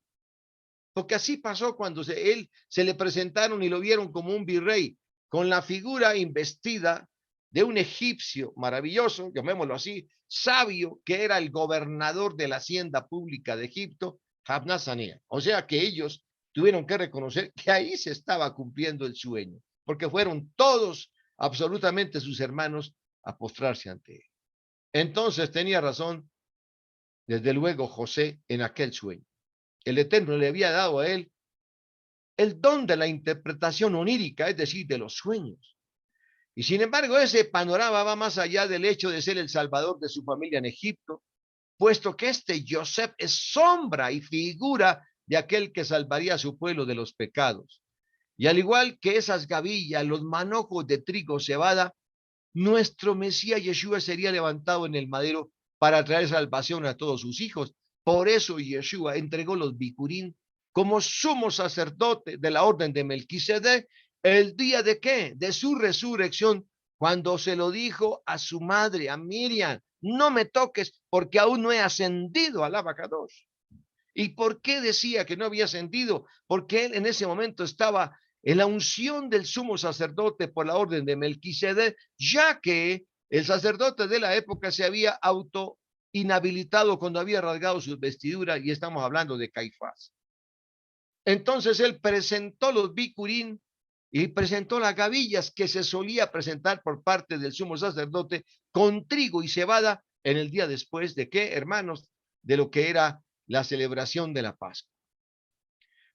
A: Porque así pasó cuando él se le presentaron y lo vieron como un virrey, con la figura investida de un egipcio maravilloso, llamémoslo así, sabio, que era el gobernador de la hacienda pública de Egipto, Habnasanea. O sea que ellos tuvieron que reconocer que ahí se estaba cumpliendo el sueño, porque fueron todos, absolutamente sus hermanos, a postrarse ante él. Entonces tenía razón, desde luego, José en aquel sueño. El Eterno le había dado a él el don de la interpretación onírica, es decir, de los sueños. Y sin embargo, ese panorama va más allá del hecho de ser el salvador de su familia en Egipto, puesto que este Joseph es sombra y figura de aquel que salvaría a su pueblo de los pecados. Y al igual que esas gavillas, los manojos de trigo cebada, nuestro Mesías Yeshua sería levantado en el madero para traer salvación a todos sus hijos. Por eso Yeshua entregó los bicurín como sumo sacerdote de la orden de Melquisedec el día de qué? De su resurrección, cuando se lo dijo a su madre, a Miriam, no me toques porque aún no he ascendido al Abacados. ¿Y por qué decía que no había ascendido? Porque él en ese momento estaba en la unción del sumo sacerdote por la orden de Melquisedec, ya que el sacerdote de la época se había auto inhabilitado cuando había rasgado sus vestiduras, y estamos hablando de Caifás. Entonces él presentó los bicurín y presentó las gavillas que se solía presentar por parte del sumo sacerdote con trigo y cebada en el día después de qué, hermanos, de lo que era la celebración de la Pascua.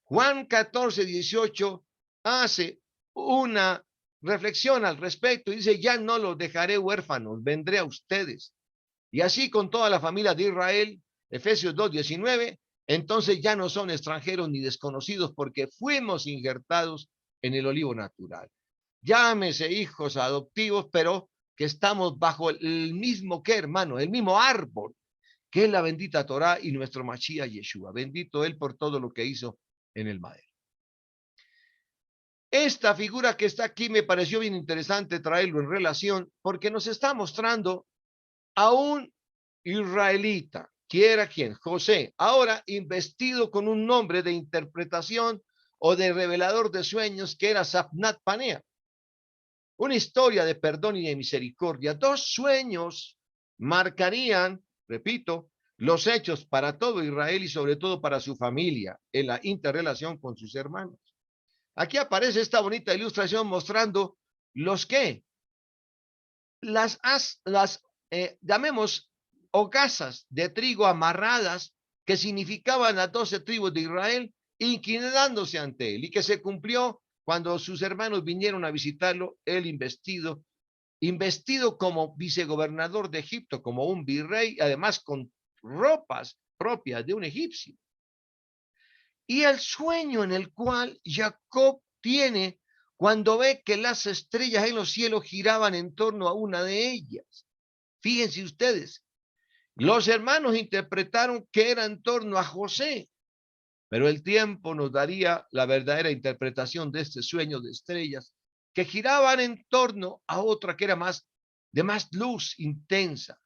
A: Juan 14:18 hace una reflexión al respecto y dice, ya no los dejaré huérfanos, vendré a ustedes. Y así con toda la familia de Israel, Efesios 2:19, entonces ya no son extranjeros ni desconocidos porque fuimos injertados en el olivo natural. Llámese hijos adoptivos, pero que estamos bajo el mismo que, hermano, el mismo árbol, que es la bendita Torá y nuestro Mashiach Yeshua. Bendito él por todo lo que hizo en el madero. Esta figura que está aquí me pareció bien interesante traerlo en relación porque nos está mostrando a un israelita, quiera quien, José, ahora investido con un nombre de interpretación o de revelador de sueños que era Safnat Panea. Una historia de perdón y de misericordia. Dos sueños marcarían, repito, los hechos para todo Israel y sobre todo para su familia en la interrelación con sus hermanos. Aquí aparece esta bonita ilustración mostrando los que, las llamemos hogazas de trigo amarradas que significaban las 12 tribus de Israel, inclinándose ante él, y que se cumplió cuando sus hermanos vinieron a visitarlo, él investido como vicegobernador de Egipto, como un virrey, además con ropas propias de un egipcio. Y el sueño en el cual Jacob tiene cuando ve que las estrellas en los cielos giraban en torno a una de ellas. Fíjense ustedes, los hermanos interpretaron que era en torno a José, pero el tiempo nos daría la verdadera interpretación de este sueño de estrellas que giraban en torno a otra que era de más luz intensa.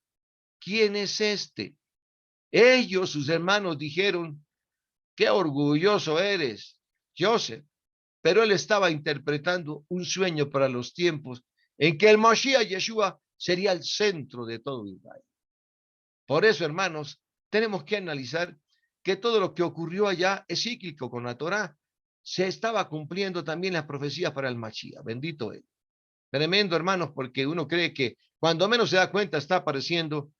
A: ¿Quién es este? Ellos, sus hermanos, dijeron: qué orgulloso eres, Joseph. Pero él estaba interpretando un sueño para los tiempos en que el Mashiach Yeshua sería el centro de todo Israel. Por eso, hermanos, tenemos que analizar que todo lo que ocurrió allá es cíclico con la Torá. Se estaba cumpliendo también las profecías para el Mashiach. Bendito él. Tremendo, hermanos, porque uno cree que cuando menos se da cuenta está apareciendo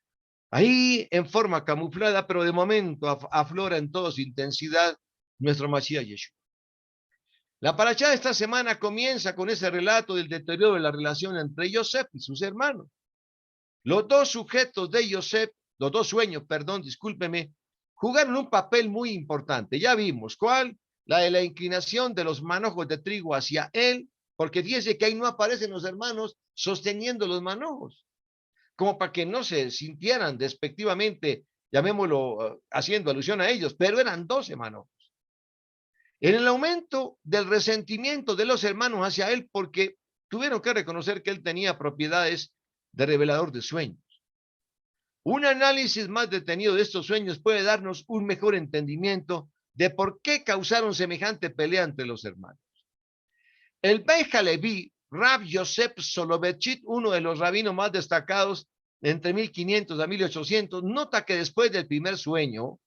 A: ahí en forma camuflada, pero de momento aflora en toda su intensidad nuestro Mashiach Yeshua. La parashá de esta semana comienza con ese relato del deterioro de la relación entre Yosef y sus hermanos. Los dos sujetos de Yosef, los dos sueños, perdón, discúlpeme, jugaron un papel muy importante. Ya vimos cuál, la de la inclinación de los manojos de trigo hacia él, porque fíjense que ahí no aparecen los hermanos sosteniendo los manojos, como para que no se sintieran despectivamente, llamémoslo, haciendo alusión a ellos, pero eran 12 manojos. En el aumento del resentimiento de los hermanos hacia él, porque tuvieron que reconocer que él tenía propiedades de revelador de sueños. Un análisis más detenido de estos sueños puede darnos un mejor entendimiento de por qué causaron semejante pelea entre los hermanos. El Beis Halevi, Rab Yosef Soloveitchik, uno de los rabinos más destacados entre 1500 a 1800, nota que después del primer sueño,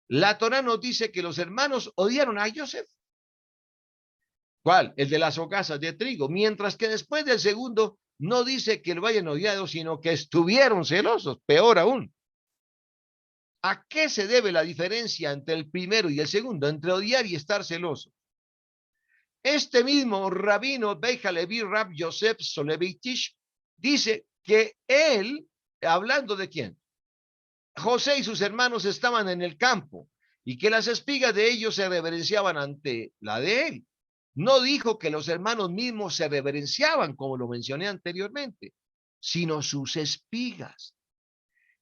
A: la Torá nos dice que los hermanos odiaron a Yosef. ¿Cuál? El de las hogazas de trigo. Mientras que después del segundo no dice que lo hayan odiado, sino que estuvieron celosos, peor aún. ¿A qué se debe la diferencia entre el primero y el segundo? Entre odiar y estar celoso. Este mismo rabino Beis Halevi, Rab Yosef Soloveitchik, dice que él, hablando de quién, José y sus hermanos estaban en el campo y que las espigas de ellos se reverenciaban ante la de él. No dijo que los hermanos mismos se reverenciaban, como lo mencioné anteriormente, sino sus espigas.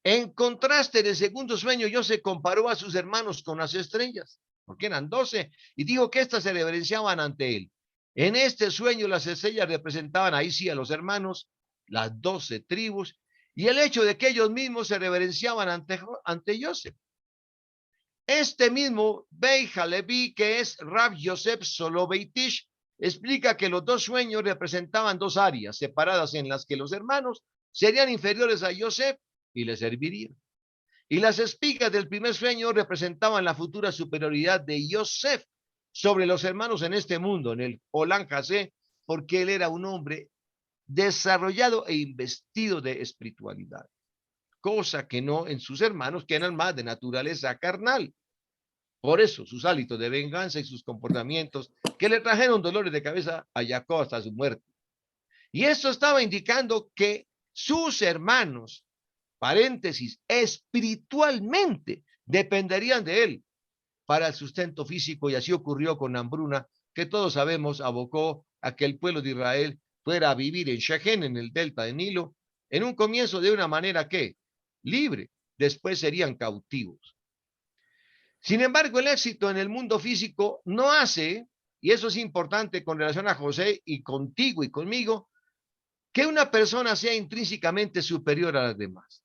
A: En contraste, en el segundo sueño, José comparó a sus hermanos con las estrellas, porque eran 12, y dijo que éstas se reverenciaban ante él. En este sueño, las estrellas representaban ahí sí a los hermanos, las 12 tribus, y el hecho de que ellos mismos se reverenciaban ante José. Este mismo Beis Halevi, que es Rab Yosef Soloveitchik, explica que los dos sueños representaban dos áreas separadas en las que los hermanos serían inferiores a Yosef y le servirían. Y las espigas del primer sueño representaban la futura superioridad de Yosef sobre los hermanos en este mundo, en el Olam Hazé, porque él era un hombre desarrollado e investido de espiritualidad, cosa que no en sus hermanos, que eran más de naturaleza carnal. Por eso sus hábitos de venganza y sus comportamientos que le trajeron dolores de cabeza a Jacob hasta su muerte. Y esto estaba indicando que sus hermanos, paréntesis, espiritualmente dependerían de él para el sustento físico, y así ocurrió con Hambruna, que todos sabemos abocó a que el pueblo de Israel fuera a vivir en Shechem, en el delta de Nilo, en un comienzo de una manera que libre, después serían cautivos. Sin embargo, el éxito en el mundo físico no hace, y eso es importante con relación a José y contigo y conmigo, que una persona sea intrínsecamente superior a las demás.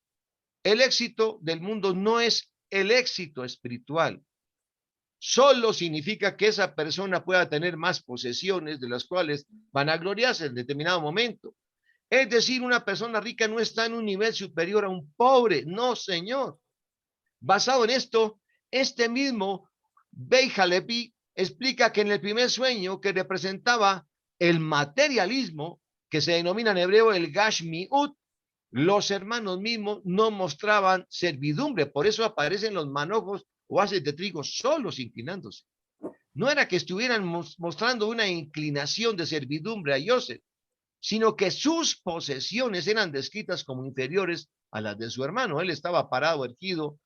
A: El éxito del mundo no es el éxito espiritual. Solo significa que esa persona pueda tener más posesiones de las cuales van a gloriarse en determinado momento. Es decir, una persona rica no está en un nivel superior a un pobre. No, señor. Basado en esto, este mismo Beis Halevi explica que en el primer sueño, que representaba el materialismo, que se denomina en hebreo el Gashmiut, los hermanos mismos no mostraban servidumbre. Por eso aparecen los manojos o haces de trigo solos inclinándose. No era que estuvieran mostrando una inclinación de servidumbre a Joseph, sino que sus posesiones eran descritas como inferiores a las de su hermano. Él estaba parado, erguido,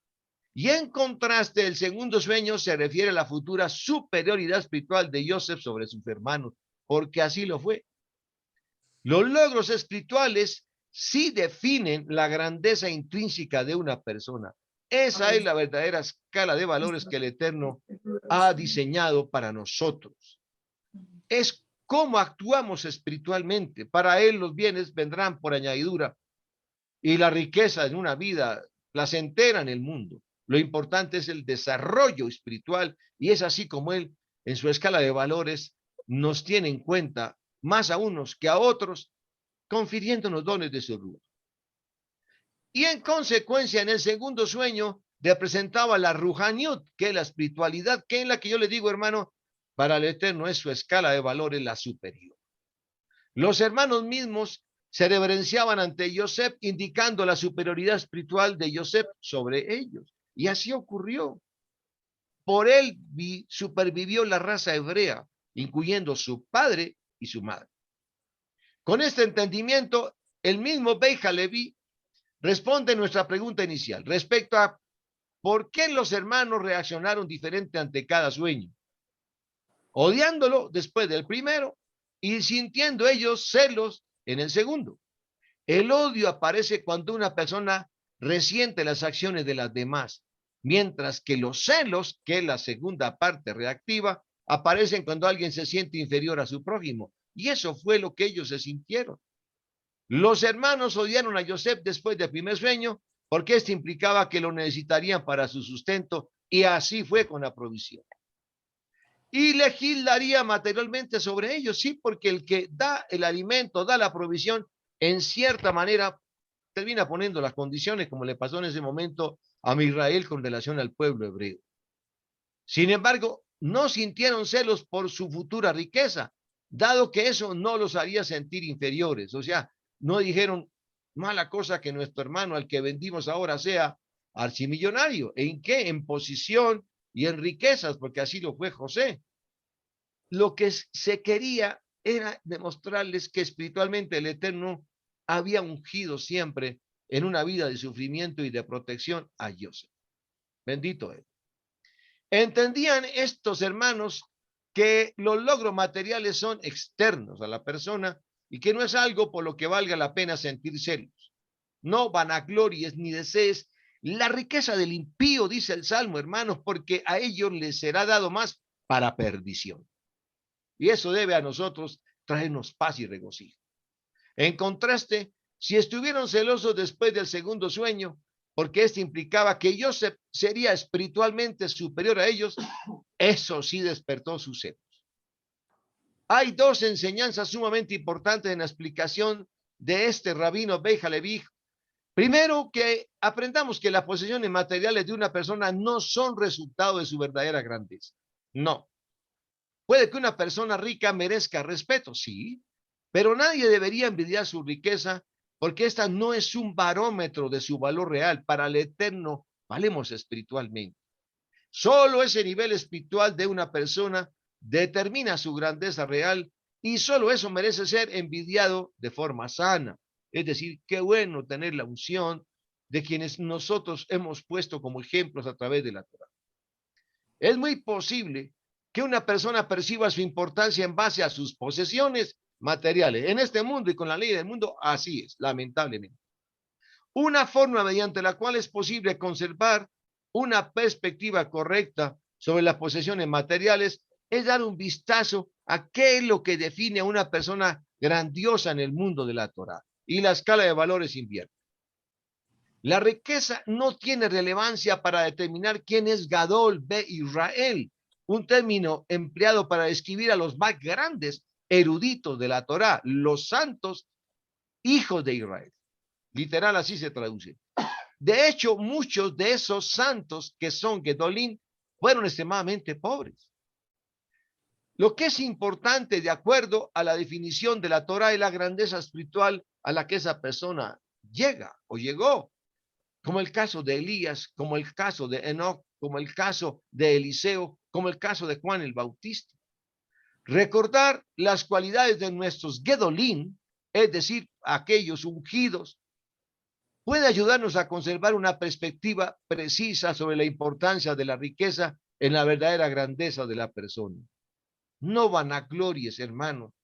A: y en contraste, el segundo sueño se refiere a la futura superioridad espiritual de Joseph sobre sus hermanos, porque así lo fue. Los logros espirituales sí definen la grandeza intrínseca de una persona. Esa es la verdadera escala de valores que el Eterno ha diseñado para nosotros. Es cómo actuamos espiritualmente. Para Él los bienes vendrán por añadidura y la riqueza en una vida placentera en el mundo. Lo importante es el desarrollo espiritual y es así como Él, en su escala de valores, nos tiene en cuenta más a unos que a otros, confiriéndonos dones de su ruach. Y en consecuencia, en el segundo sueño, representaba la Ruhaniut, que es la espiritualidad, que es la que yo le digo, hermano, para el Eterno es su escala de valores la superior. Los hermanos mismos se reverenciaban ante Joseph, indicando la superioridad espiritual de Joseph sobre ellos. Y así ocurrió. Por él supervivió la raza hebrea, incluyendo su padre y su madre. Con este entendimiento, el mismo Beja Leví responde nuestra pregunta inicial respecto a por qué los hermanos reaccionaron diferente ante cada sueño, odiándolo después del primero y sintiendo ellos celos en el segundo. El odio aparece cuando una persona resiente las acciones de las demás, mientras que los celos, que es la segunda parte reactiva, aparecen cuando alguien se siente inferior a su prójimo. Y eso fue lo que ellos se sintieron. Los hermanos odiaron a Joseph después del primer sueño, porque esto implicaba que lo necesitarían para su sustento, y así fue con la provisión. Y legislaría materialmente sobre ellos, sí, porque el que da el alimento, da la provisión, en cierta manera termina poniendo las condiciones, como le pasó en ese momento a Israel con relación al pueblo hebreo. Sin embargo, no sintieron celos por su futura riqueza, dado que eso no los haría sentir inferiores. O sea, no dijeron mala cosa que nuestro hermano al que vendimos ahora sea archimillonario. ¿En qué? En posición y en riquezas, porque así lo fue José. Lo que se quería era demostrarles que espiritualmente el Eterno había ungido siempre en una vida de sufrimiento y de protección a Joseph. Bendito él. Entendían estos hermanos que los logros materiales son externos a la persona y que no es algo por lo que valga la pena sentir celos. No vanaglories ni desees la riqueza del impío, dice el Salmo, hermanos, porque a ellos les será dado más para perdición. Y eso debe a nosotros traernos paz y regocijo. En contraste, si estuvieron celosos después del segundo sueño, porque este implicaba que Joseph sería espiritualmente superior a ellos, eso sí despertó sus celos. Hay dos enseñanzas sumamente importantes en la explicación de este rabino Beja Leví. Primero, que aprendamos que las posesiones materiales de una persona no son resultado de su verdadera grandeza. No. Puede que una persona rica merezca respeto, sí, pero nadie debería envidiar su riqueza porque esta no es un barómetro de su valor real. Para el Eterno valemos espiritualmente. Solo ese nivel espiritual de una persona determina su grandeza real y solo eso merece ser envidiado de forma sana. Es decir, qué bueno tener la unción de quienes nosotros hemos puesto como ejemplos a través de la Torá. Es muy posible que una persona perciba su importancia en base a sus posesiones materiales. En este mundo y con la ley del mundo, así es, lamentablemente. Una forma mediante la cual es posible conservar una perspectiva correcta sobre las posesiones materiales es dar un vistazo a qué es lo que define a una persona grandiosa en el mundo de la Torá. Y la escala de valores invierte. La riqueza no tiene relevancia para determinar quién es Gadol Be Israel, un término empleado para describir a los más grandes eruditos de la Torá, los santos hijos de Israel. Literal, así se traduce. De hecho, muchos de esos santos que son Gedolim fueron extremadamente pobres. Lo que es importante, de acuerdo a la definición de la Torá, es la grandeza espiritual a la que esa persona llega o llegó, como el caso de Elías, como el caso de Enoch, como el caso de Eliseo, como el caso de Juan el Bautista. Recordar las cualidades de nuestros Gedolín, es decir, aquellos ungidos, puede ayudarnos a conservar una perspectiva precisa sobre la importancia de la riqueza en la verdadera grandeza de la persona. No vanaglories, hermano,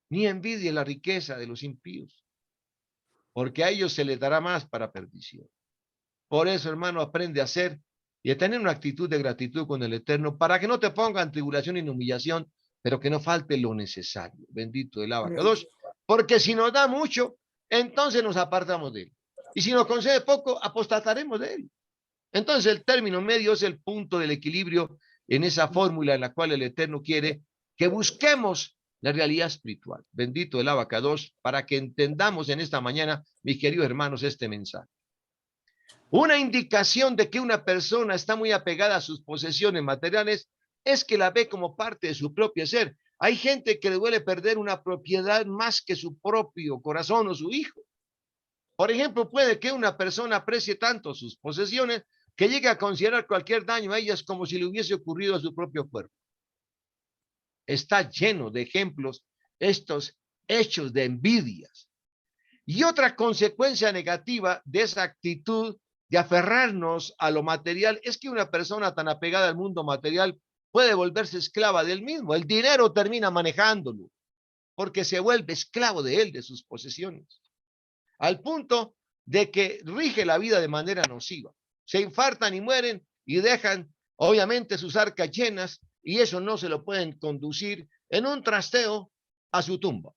A: ni envidie la riqueza de los impíos, porque a ellos se les dará más para perdición. Por eso, hermano, aprende a hacer y a tener una actitud de gratitud con el Eterno para que no te pongan tribulación ni humillación, pero que no falte lo necesario. Bendito el Abacados, porque si nos da mucho, entonces nos apartamos de él. Y si nos concede poco, apostataremos de él. Entonces el término medio es el punto del equilibrio en esa fórmula en la cual el Eterno quiere que busquemos la realidad espiritual. Bendito el Abacados, para que entendamos en esta mañana, mis queridos hermanos, este mensaje. Una indicación de que una persona está muy apegada a sus posesiones materiales es que la ve como parte de su propio ser. Hay gente que le duele perder una propiedad más que su propio corazón o su hijo. Por ejemplo, puede que una persona aprecie tanto sus posesiones que llegue a considerar cualquier daño a ellas como si le hubiese ocurrido a su propio cuerpo. Está lleno de ejemplos estos hechos de envidias. Y otra consecuencia negativa de esa actitud de aferrarnos a lo material es que una persona tan apegada al mundo material puede volverse esclava del mismo. El dinero termina manejándolo porque se vuelve esclavo de él, de sus posesiones, al punto de que rige la vida de manera nociva. Se infartan y mueren y dejan, obviamente, sus arcas llenas, y eso no se lo pueden conducir en un trasteo a su tumba.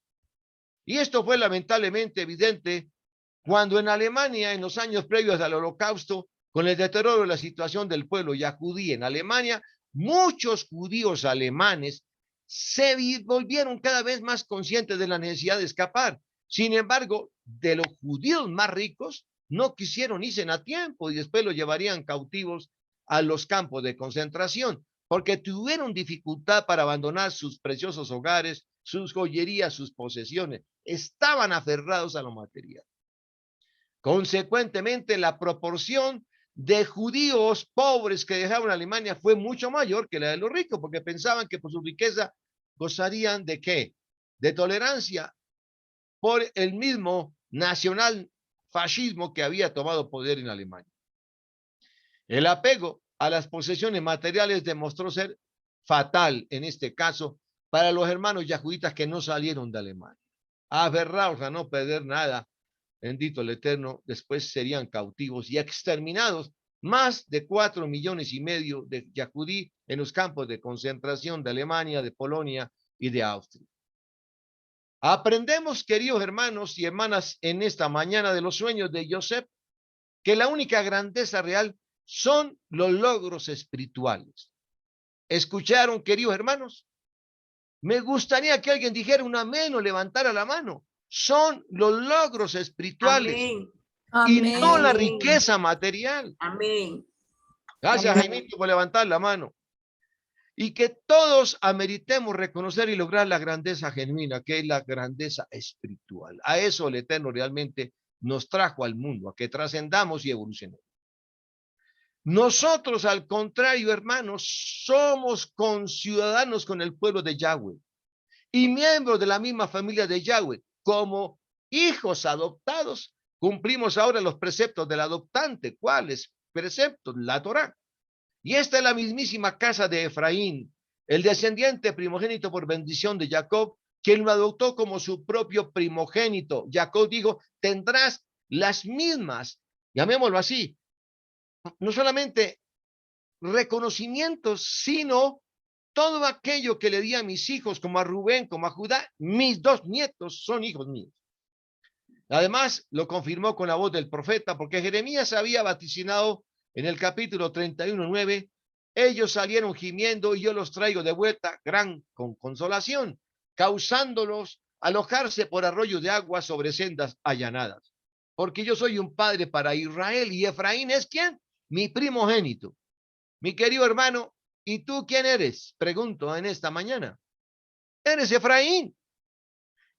A: Y esto fue lamentablemente evidente cuando en Alemania, en los años previos al Holocausto, con el deterioro de la situación del pueblo yahudí en Alemania, muchos judíos alemanes se volvieron cada vez más conscientes de la necesidad de escapar. Sin embargo, de los judíos más ricos, no quisieron irse a tiempo y después los llevarían cautivos a los campos de concentración, porque tuvieron dificultad para abandonar sus preciosos hogares, sus joyerías, sus posesiones. Estaban aferrados a lo material. Consecuentemente, la proporción de judíos pobres que dejaron Alemania fue mucho mayor que la de los ricos, porque pensaban que por su riqueza gozarían de ¿qué? De tolerancia por el mismo nacional fascismo que había tomado poder en Alemania. El apego a las posesiones materiales demostró ser fatal en este caso para los hermanos yahuditas que no salieron de Alemania. Aferrados a no perder nada, bendito el Eterno, después serían cautivos y exterminados. Más de 4,5 millones de yahudí en los campos de concentración de Alemania, de Polonia y de Austria. Aprendemos, queridos hermanos y hermanas, en esta mañana de los sueños de Joseph, que la única grandeza real son los logros espirituales. ¿Escucharon, queridos hermanos? Me gustaría que alguien dijera un amén o levantara la mano. Son los logros espirituales.
B: Amén.
A: Y
C: Amén.
A: no la riqueza material.
B: Amén.
A: Gracias,
C: Amén.
A: Jaimito, por levantar la mano. Y que todos ameritemos reconocer y lograr la grandeza genuina, que es la grandeza espiritual. A eso el Eterno realmente nos trajo al mundo, a que trascendamos y evolucionemos. Nosotros, al contrario, hermanos, somos conciudadanos con el pueblo de Yahweh y miembros de la misma familia de Yahweh. Como hijos adoptados, cumplimos ahora los preceptos del adoptante. ¿Cuáles preceptos? La Torá. Y esta es la mismísima casa de Efraín, el descendiente primogénito por bendición de Jacob, quien lo adoptó como su propio primogénito. Jacob dijo, tendrás las mismas, llamémoslo así, no solamente reconocimientos, sino todo aquello que le di a mis hijos, como a Rubén, como a Judá, mis 2 nietos son hijos míos. Además, lo confirmó con la voz del profeta, porque Jeremías había vaticinado en el capítulo 31:9, ellos salieron gimiendo y yo los traigo de vuelta con consolación, causándolos alojarse por arroyos de agua sobre sendas allanadas. Porque yo soy un padre para Israel y Efraín es ¿quién? Mi primogénito. Mi querido hermano, ¿y tú quién eres? Pregunto en esta mañana. Eres Efraín.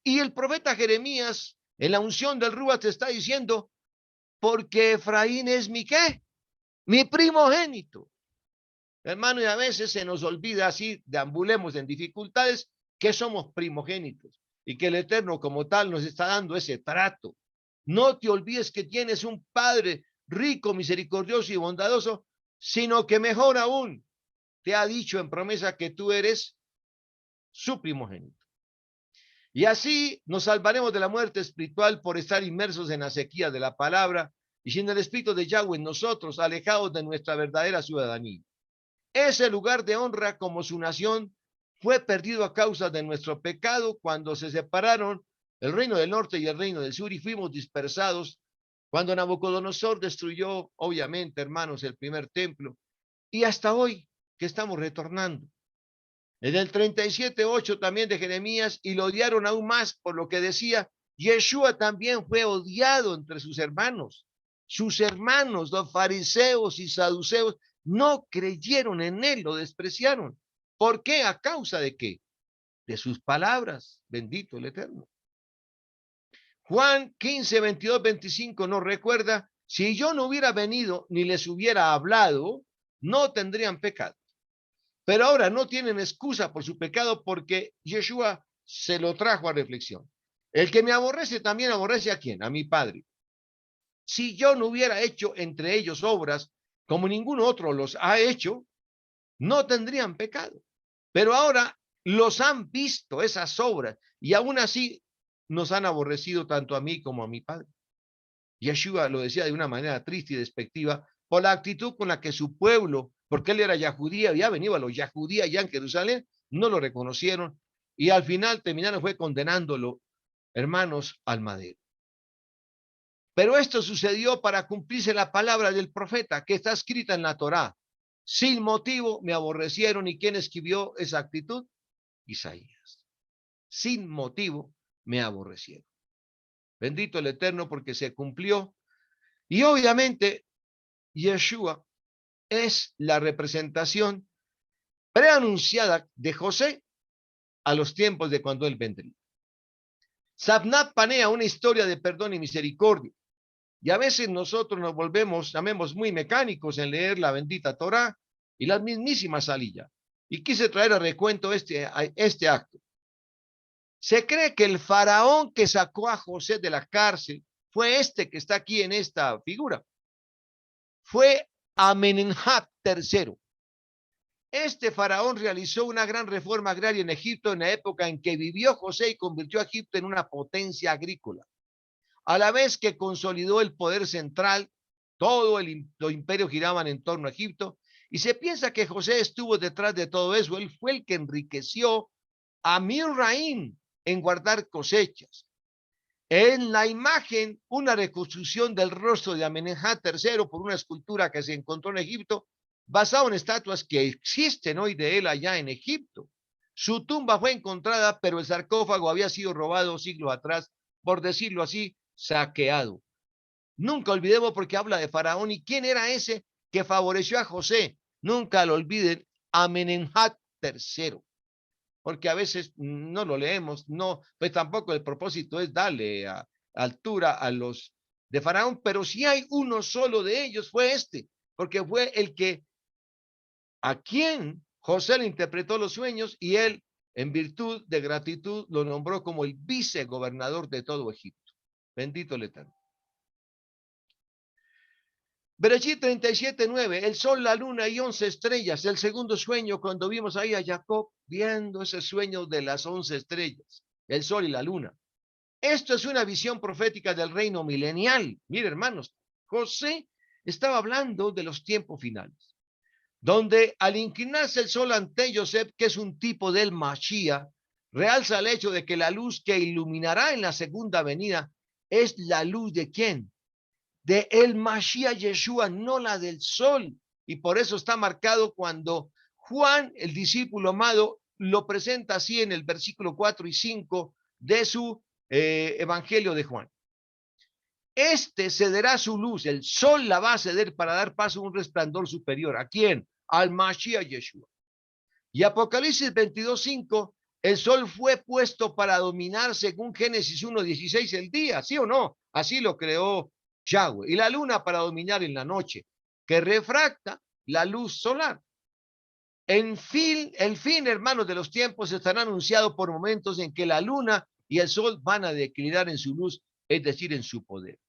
A: Y el profeta Jeremías, en la unción del Rúa, te está diciendo, porque Efraín es mi ¿qué? Mi primogénito. Hermano, y a veces se nos olvida así, deambulemos en dificultades, que somos primogénitos y que el Eterno como tal nos está dando ese trato. No te olvides que tienes un Padre rico, misericordioso y bondadoso, sino que mejor aún, te ha dicho en promesa que tú eres su primogénito. Y así nos salvaremos de la muerte espiritual por estar inmersos en la sequía de la palabra y sin el Espíritu de Yahweh en nosotros, alejados de nuestra verdadera ciudadanía. Ese lugar de honra como su nación fue perdido a causa de nuestro pecado cuando se separaron el reino del norte y el reino del sur y fuimos dispersados cuando Nabucodonosor destruyó, obviamente, hermanos, el primer templo. Y hasta hoy que estamos retornando. En el 37:8 también de Jeremías, y lo odiaron aún más por lo que decía, Yeshua también fue odiado entre sus hermanos. Sus hermanos, los fariseos y saduceos, no creyeron en él, lo despreciaron. ¿Por qué? ¿A causa de qué? De sus palabras. Bendito el Eterno. Juan 15:22-25 nos recuerda, si yo no hubiera venido ni les hubiera hablado, no tendrían pecado. Pero ahora no tienen excusa por su pecado porque Yeshua se lo trajo a reflexión. El que me aborrece también aborrece a quién? A mi Padre. Si yo no hubiera hecho entre ellos obras como ninguno otro los ha hecho, no tendrían pecado. Pero ahora los han visto esas obras y aún así nos han aborrecido tanto a mí como a mi Padre. Yeshua lo decía de una manera triste y despectiva por la actitud con la que su pueblo, porque él era yahudí, había venido a los yahudí allá en Jerusalén, no lo reconocieron y al final terminaron fue condenándolo, hermanos, al madero. Pero esto sucedió para cumplirse la palabra del profeta que está escrita en la Torá. Sin motivo me aborrecieron. ¿Y quién escribió esa actitud? Isaías. Sin motivo me aborrecieron. Bendito el Eterno porque se cumplió. Y obviamente Yeshua es la representación preanunciada de José a los tiempos de cuando él vendría. Sabnat panea una historia de perdón y misericordia. Y a veces nosotros nos volvemos, llamemos, muy mecánicos en leer la bendita Torá y la mismísima salilla. Y quise traer a recuento este acto. Se cree que el faraón que sacó a José de la cárcel fue este que está aquí en esta figura. Fue Amenemhat III. Este faraón realizó una gran reforma agraria en Egipto en la época en que vivió José y convirtió a Egipto en una potencia agrícola. A la vez que consolidó el poder central, los imperios giraban en torno a Egipto y se piensa que José estuvo detrás de todo eso. Él fue el que enriqueció a Misraim en guardar cosechas. En la imagen, una reconstrucción del rostro de Amenemhat III por una escultura que se encontró en Egipto, basado en estatuas que existen hoy de él allá en Egipto. Su tumba fue encontrada, pero el sarcófago había sido robado siglos atrás, por decirlo así, saqueado. Nunca olvidemos porque habla de Faraón y quién era ese que favoreció a José. Nunca lo olviden, Amenemhat III. Porque a veces no lo leemos, no, pues tampoco el propósito es darle altura a los de Faraón, pero si hay uno solo de ellos fue este, porque fue el que a quien José le interpretó los sueños y él, en virtud de gratitud, lo nombró como el vicegobernador de todo Egipto. Bendito el Eterno. Bereshit 37:9, el sol, la luna y 11 estrellas. El segundo sueño, cuando vimos ahí a Jacob viendo ese sueño de las 11 estrellas, el sol y la luna. Esto es una visión profética del reino milenial. Mire, hermanos, José estaba hablando de los tiempos finales, donde al inclinarse el sol ante Joseph, que es un tipo del Mashiach, realza el hecho de que la luz que iluminará en la segunda venida es la luz de ¿quién? De el Mashiach Yeshua, no la del sol. Y por eso está marcado cuando Juan, el discípulo amado, lo presenta así en el versículo 4 y 5 de su Evangelio de Juan. Este cederá su luz, el sol la va a ceder para dar paso a un resplandor superior. ¿A quién? Al Mashiach Yeshua. Y Apocalipsis 22:5, el sol fue puesto para dominar según Génesis 1:16 el día, ¿sí o no? Así lo creó Yahweh. Y la luna para dominar en la noche, que refracta la luz solar. El fin, hermanos, de los tiempos estará anunciado por momentos en que la luna y el sol van a declinar en su luz, es decir, en su poder.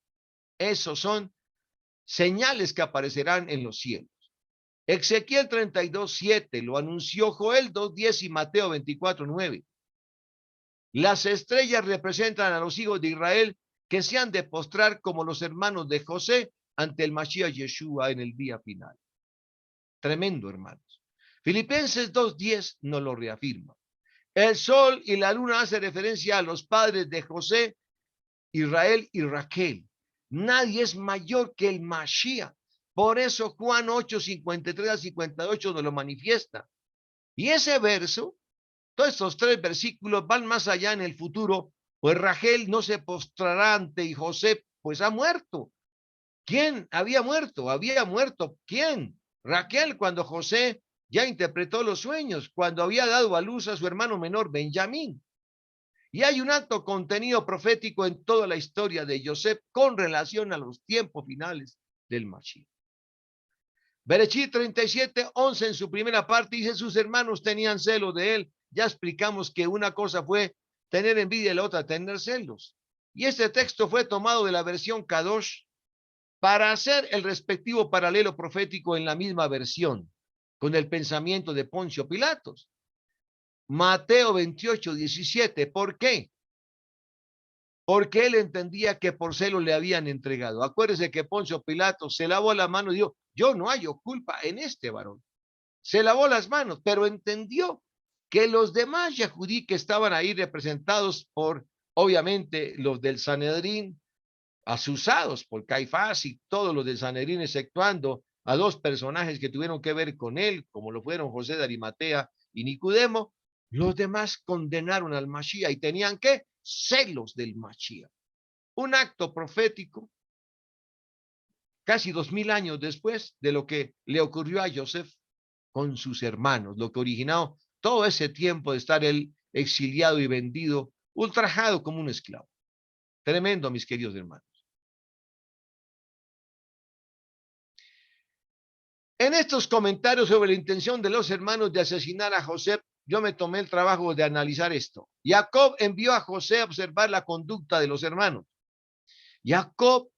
A: Esos son señales que aparecerán en los cielos. Ezequiel 32:7 lo anunció Joel 2:10 y Mateo 24:9. Las estrellas representan a los hijos de Israel que se han de postrar como los hermanos de José ante el Mashiach Yeshua en el día final. Tremendo, hermanos. Filipenses 2:10 nos lo reafirma. El sol y la luna hace referencia a los padres de José, Israel y Raquel. Nadie es mayor que el Mashiach. Por eso Juan 8:53 a 58 nos lo manifiesta. Y ese verso, todos estos 3 versículos van más allá en el futuro, pues Raquel no se postrará ante José, pues ha muerto. ¿Quién había muerto? Había muerto. ¿Quién? Raquel, cuando José ya interpretó los sueños, cuando había dado a luz a su hermano menor, Benjamín. Y hay un alto contenido profético en toda la historia de Joseph con relación a los tiempos finales del Mashiach. Bereshit 37:11 en su primera parte dice, sus hermanos tenían celo de él. Ya explicamos que una cosa fue tener envidia y la otra tener celos. Y este texto fue tomado de la versión Kadosh para hacer el respectivo paralelo profético en la misma versión, con el pensamiento de Poncio Pilatos. Mateo 28:17. ¿Por qué? Porque él entendía que por celo le habían entregado. Acuérdese que Poncio Pilatos se lavó la mano y dijo, yo no hallo culpa en este varón. Se lavó las manos, pero entendió que los demás yahudí que estaban ahí representados por, obviamente, los del Sanedrín, asusados por Caifás y todos los del Sanedrín, exceptuando a 2 personajes que tuvieron que ver con él, como lo fueron José de Arimatea y Nicodemo, los demás condenaron al Mashiach y tenían que celos del Mashiach. Un acto profético casi 2000 años después de lo que le ocurrió a Joseph con sus hermanos, lo que originó todo ese tiempo de estar él exiliado y vendido, ultrajado como un esclavo. Tremendo, mis queridos hermanos. En estos comentarios sobre la intención de los hermanos de asesinar a José, yo me tomé el trabajo de analizar esto. Jacob envió a José a observar la conducta de los hermanos. Jacob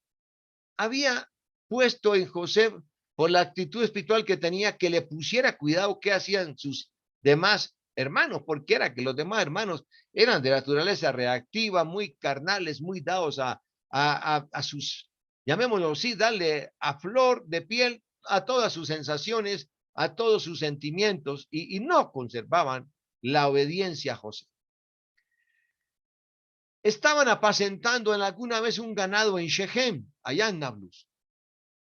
A: había puesto en José, por la actitud espiritual que tenía, que le pusiera cuidado qué hacían sus demás hermanos, porque era que los demás hermanos eran de naturaleza reactiva, muy carnales, muy dados a sus, llamémoslo así, darle a flor de piel a todas sus sensaciones, a todos sus sentimientos, y no conservaban la obediencia a José. Estaban apacentando en alguna vez un ganado en Shechem, allá en Nablus,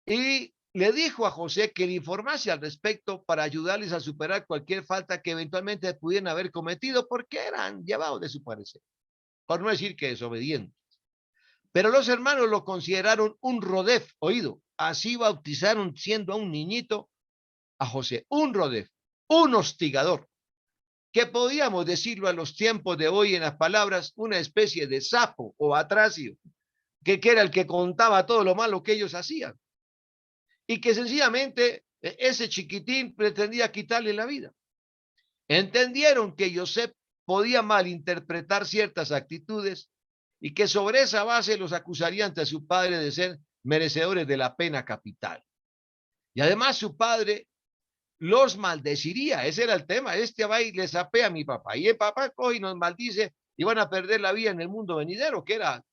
A: y le dijo a José que le informase al respecto para ayudarles a superar cualquier falta que eventualmente pudieran haber cometido, porque eran llevados de su parecer, por no decir que desobedientes. Pero los hermanos lo consideraron un rodef, oído, así bautizaron siendo un niñito a José, un rodef, un hostigador, que podíamos decirlo a los tiempos de hoy en las palabras, una especie de sapo o atracio, que era el que contaba todo lo malo que ellos hacían. Y que sencillamente ese chiquitín pretendía quitarle la vida. Entendieron que Joseph podía malinterpretar ciertas actitudes y que sobre esa base los acusaría ante su padre de ser merecedores de la pena capital. Y además su padre los maldeciría, ese era el tema, este va y le sapea a mi papá, y el papá coge y nos maldice y van a perder la vida en el mundo venidero, que era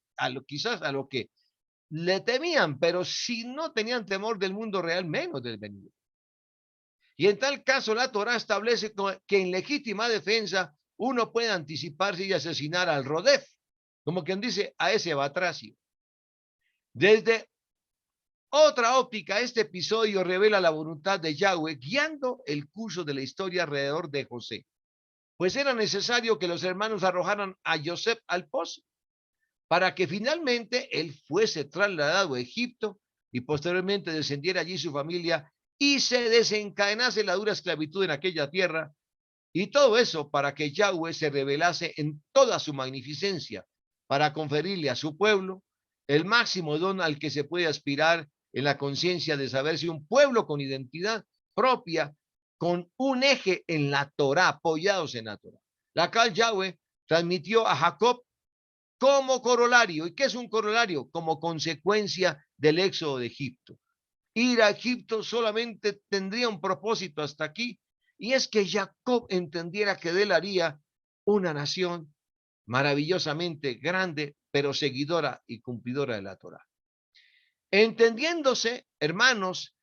A: quizás a lo que le temían, pero si no tenían temor del mundo real, menos del venidero. Y en tal caso la Torá establece que en legítima defensa uno puede anticiparse y asesinar al rodef, como quien dice a ese batracio. Desde otra óptica, este episodio revela la voluntad de Yahweh guiando el curso de la historia alrededor de José, pues era necesario que los hermanos arrojaran a Joseph al pozo para que finalmente él fuese trasladado a Egipto y posteriormente descendiera allí su familia y se desencadenase la dura esclavitud en aquella tierra, y todo eso para que Yahweh se revelase en toda su magnificencia, para conferirle a su pueblo el máximo don al que se puede aspirar en la conciencia de saber si un pueblo con identidad propia con un eje en la Torá, apoyados en la Torá, la cual Yahweh transmitió a Jacob como corolario. ¿Y qué es un corolario? Como consecuencia del éxodo de Egipto. Ir a Egipto solamente tendría un propósito hasta aquí, y es que Jacob entendiera que de él haría una nación maravillosamente grande, pero seguidora y cumplidora de la Torá. Entendiéndose, hermanos,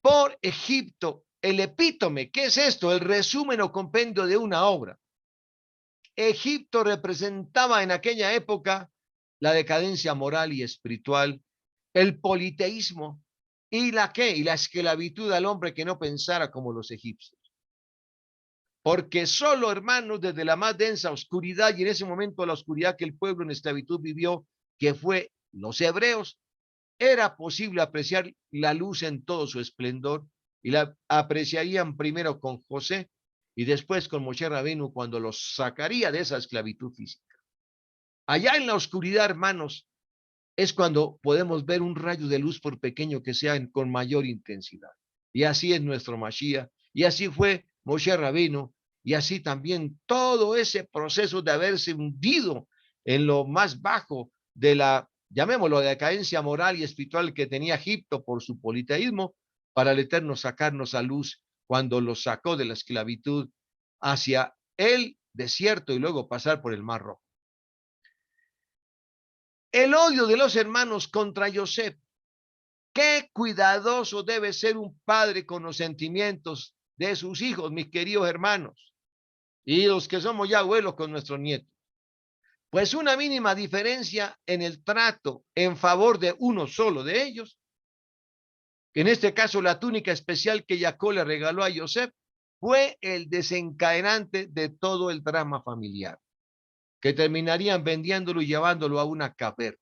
A: por Egipto, el epítome, ¿qué es esto? El resumen o compendio de una obra. Egipto representaba en aquella época la decadencia moral y espiritual, el politeísmo y la esclavitud al hombre que no pensara como los egipcios. Porque solo, hermanos, desde la más densa oscuridad, y en ese momento la oscuridad que el pueblo en esclavitud vivió, que fue los hebreos, era posible apreciar la luz en todo su esplendor, y la apreciarían primero con José y después con Moshe Rabenu cuando los sacaría de esa esclavitud física. Allá en la oscuridad, hermanos, es cuando podemos ver un rayo de luz, por pequeño que sea, con mayor intensidad. Y así es nuestro Mashiach, y así fue Moshe Rabenu, y así también todo ese proceso de haberse hundido en lo más bajo de la, llamémoslo, de decadencia moral y espiritual que tenía Egipto por su politeísmo, para el Eterno sacarnos a luz cuando los sacó de la esclavitud hacia el desierto y luego pasar por el Mar Rojo. El odio de los hermanos contra Yosef. Qué cuidadoso debe ser un padre con los sentimientos de sus hijos, mis queridos hermanos, y los que somos ya abuelos con nuestros nietos. Pues una mínima diferencia en el trato en favor de uno solo de ellos, en este caso la túnica especial que Jacob le regaló a Yosef, fue el desencadenante de todo el drama familiar, que terminarían vendiéndolo y llevándolo a una caverna.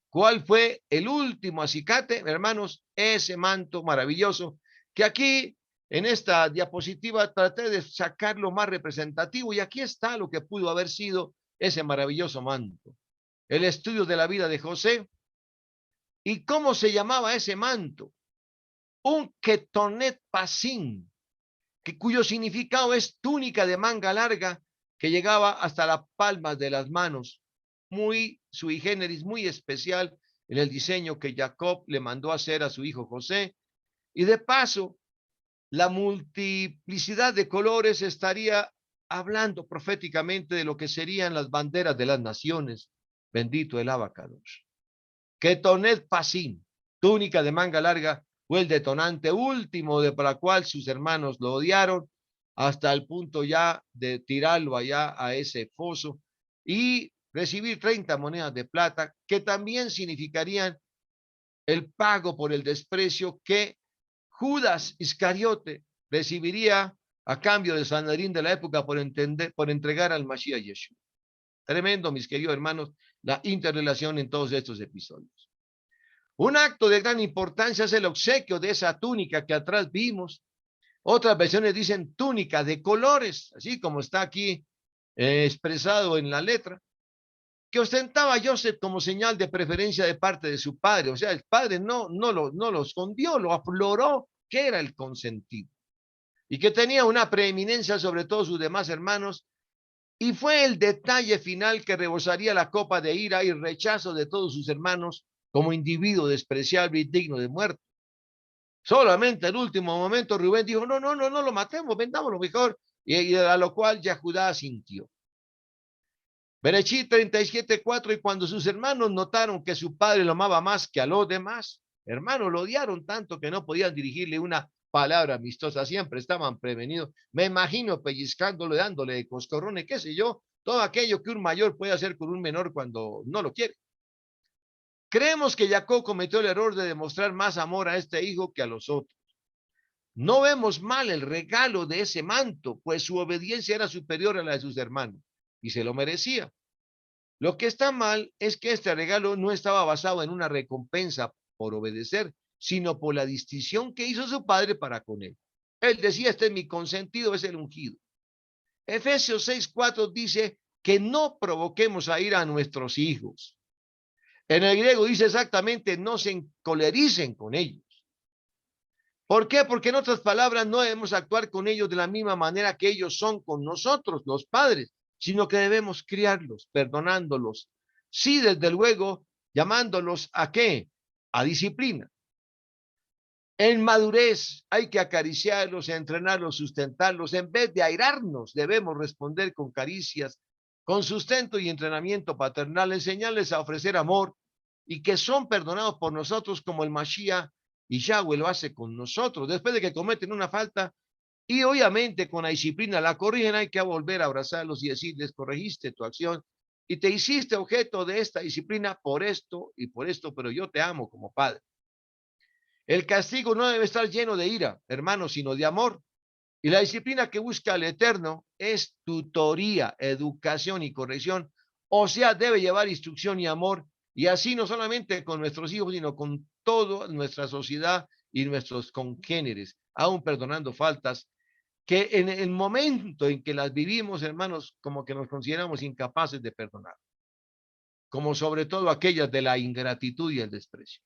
A: ¿Cuál fue el último acicate, hermanos? Ese manto maravilloso que aquí en esta diapositiva traté de sacar lo más representativo, y aquí está lo que pudo haber sido ese maravilloso manto. El estudio de la vida de José. ¿Y cómo se llamaba ese manto? Un ketonet pasim, cuyo significado es túnica de manga larga que llegaba hasta las palmas de las manos, muy sui generis, muy especial en el diseño que Jacob le mandó hacer a su hijo José. Y de paso, la multiplicidad de colores estaría hablando proféticamente de lo que serían las banderas de las naciones. Bendito el Abacados. Ketonet pasim, túnica de manga larga, fue el detonante último de para cual sus hermanos lo odiaron, hasta el punto ya de tirarlo allá a ese foso y recibir 30 monedas de plata, que también significarían el pago por el desprecio que Judas Iscariote recibiría a cambio del Sanedrín de la época por entregar al Mashiach Yeshua. Tremendo, mis queridos hermanos, la interrelación en todos estos episodios. Un acto de gran importancia es el obsequio de esa túnica que atrás vimos. Otras versiones dicen túnica de colores, así como está aquí expresado en la letra, que ostentaba Joseph como señal de preferencia de parte de su padre. O sea, el padre no lo escondió, lo afloró, que era el consentido, y que tenía una preeminencia sobre todos sus demás hermanos, y fue el detalle final que rebosaría la copa de ira y rechazo de todos sus hermanos como individuo despreciable y digno de muerte. Solamente en último momento Rubén dijo, no lo matemos, vendámoslo mejor, y a lo cual ya Judá sintió. Berechit 37:4, y cuando sus hermanos notaron que su padre lo amaba más que a los demás, hermanos, lo odiaron tanto que no podían dirigirle una palabra amistosa, siempre estaban prevenidos. Me imagino pellizcándole, dándole de coscorrones, qué sé yo, todo aquello que un mayor puede hacer con un menor cuando no lo quiere. Creemos que Jacob cometió el error de demostrar más amor a este hijo que a los otros. No vemos mal el regalo de ese manto, pues su obediencia era superior a la de sus hermanos y se lo merecía. Lo que está mal es que este regalo no estaba basado en una recompensa por obedecer, sino por la distinción que hizo su padre para con él. Él decía, este es mi consentido, es el ungido. Efesios 6:4 dice que no provoquemos a ira a nuestros hijos. En el griego dice exactamente, no se encolericen con ellos. ¿Por qué? Porque en otras palabras no debemos actuar con ellos de la misma manera que ellos son con nosotros, los padres, sino que debemos criarlos, perdonándolos. Sí, desde luego, llamándolos ¿a qué? A disciplina. En madurez hay que acariciarlos, entrenarlos, sustentarlos. En vez de airarnos, debemos responder con caricias, con sustento y entrenamiento paternal, enseñarles a ofrecer amor y que son perdonados por nosotros como el Mashiach y Yahweh lo hace con nosotros. Después de que cometen una falta y obviamente con la disciplina la corrigen, hay que volver a abrazarlos y decirles, corregiste tu acción y te hiciste objeto de esta disciplina por esto y por esto, pero yo te amo como padre. El castigo no debe estar lleno de ira, hermanos, sino de amor. Y la disciplina que busca el Eterno es tutoría, educación y corrección. O sea, debe llevar instrucción y amor. Y así no solamente con nuestros hijos, sino con toda nuestra sociedad y nuestros congéneres, aún perdonando faltas que en el momento en que las vivimos, hermanos, como que nos consideramos incapaces de perdonar, como sobre todo aquellas de la ingratitud y el desprecio.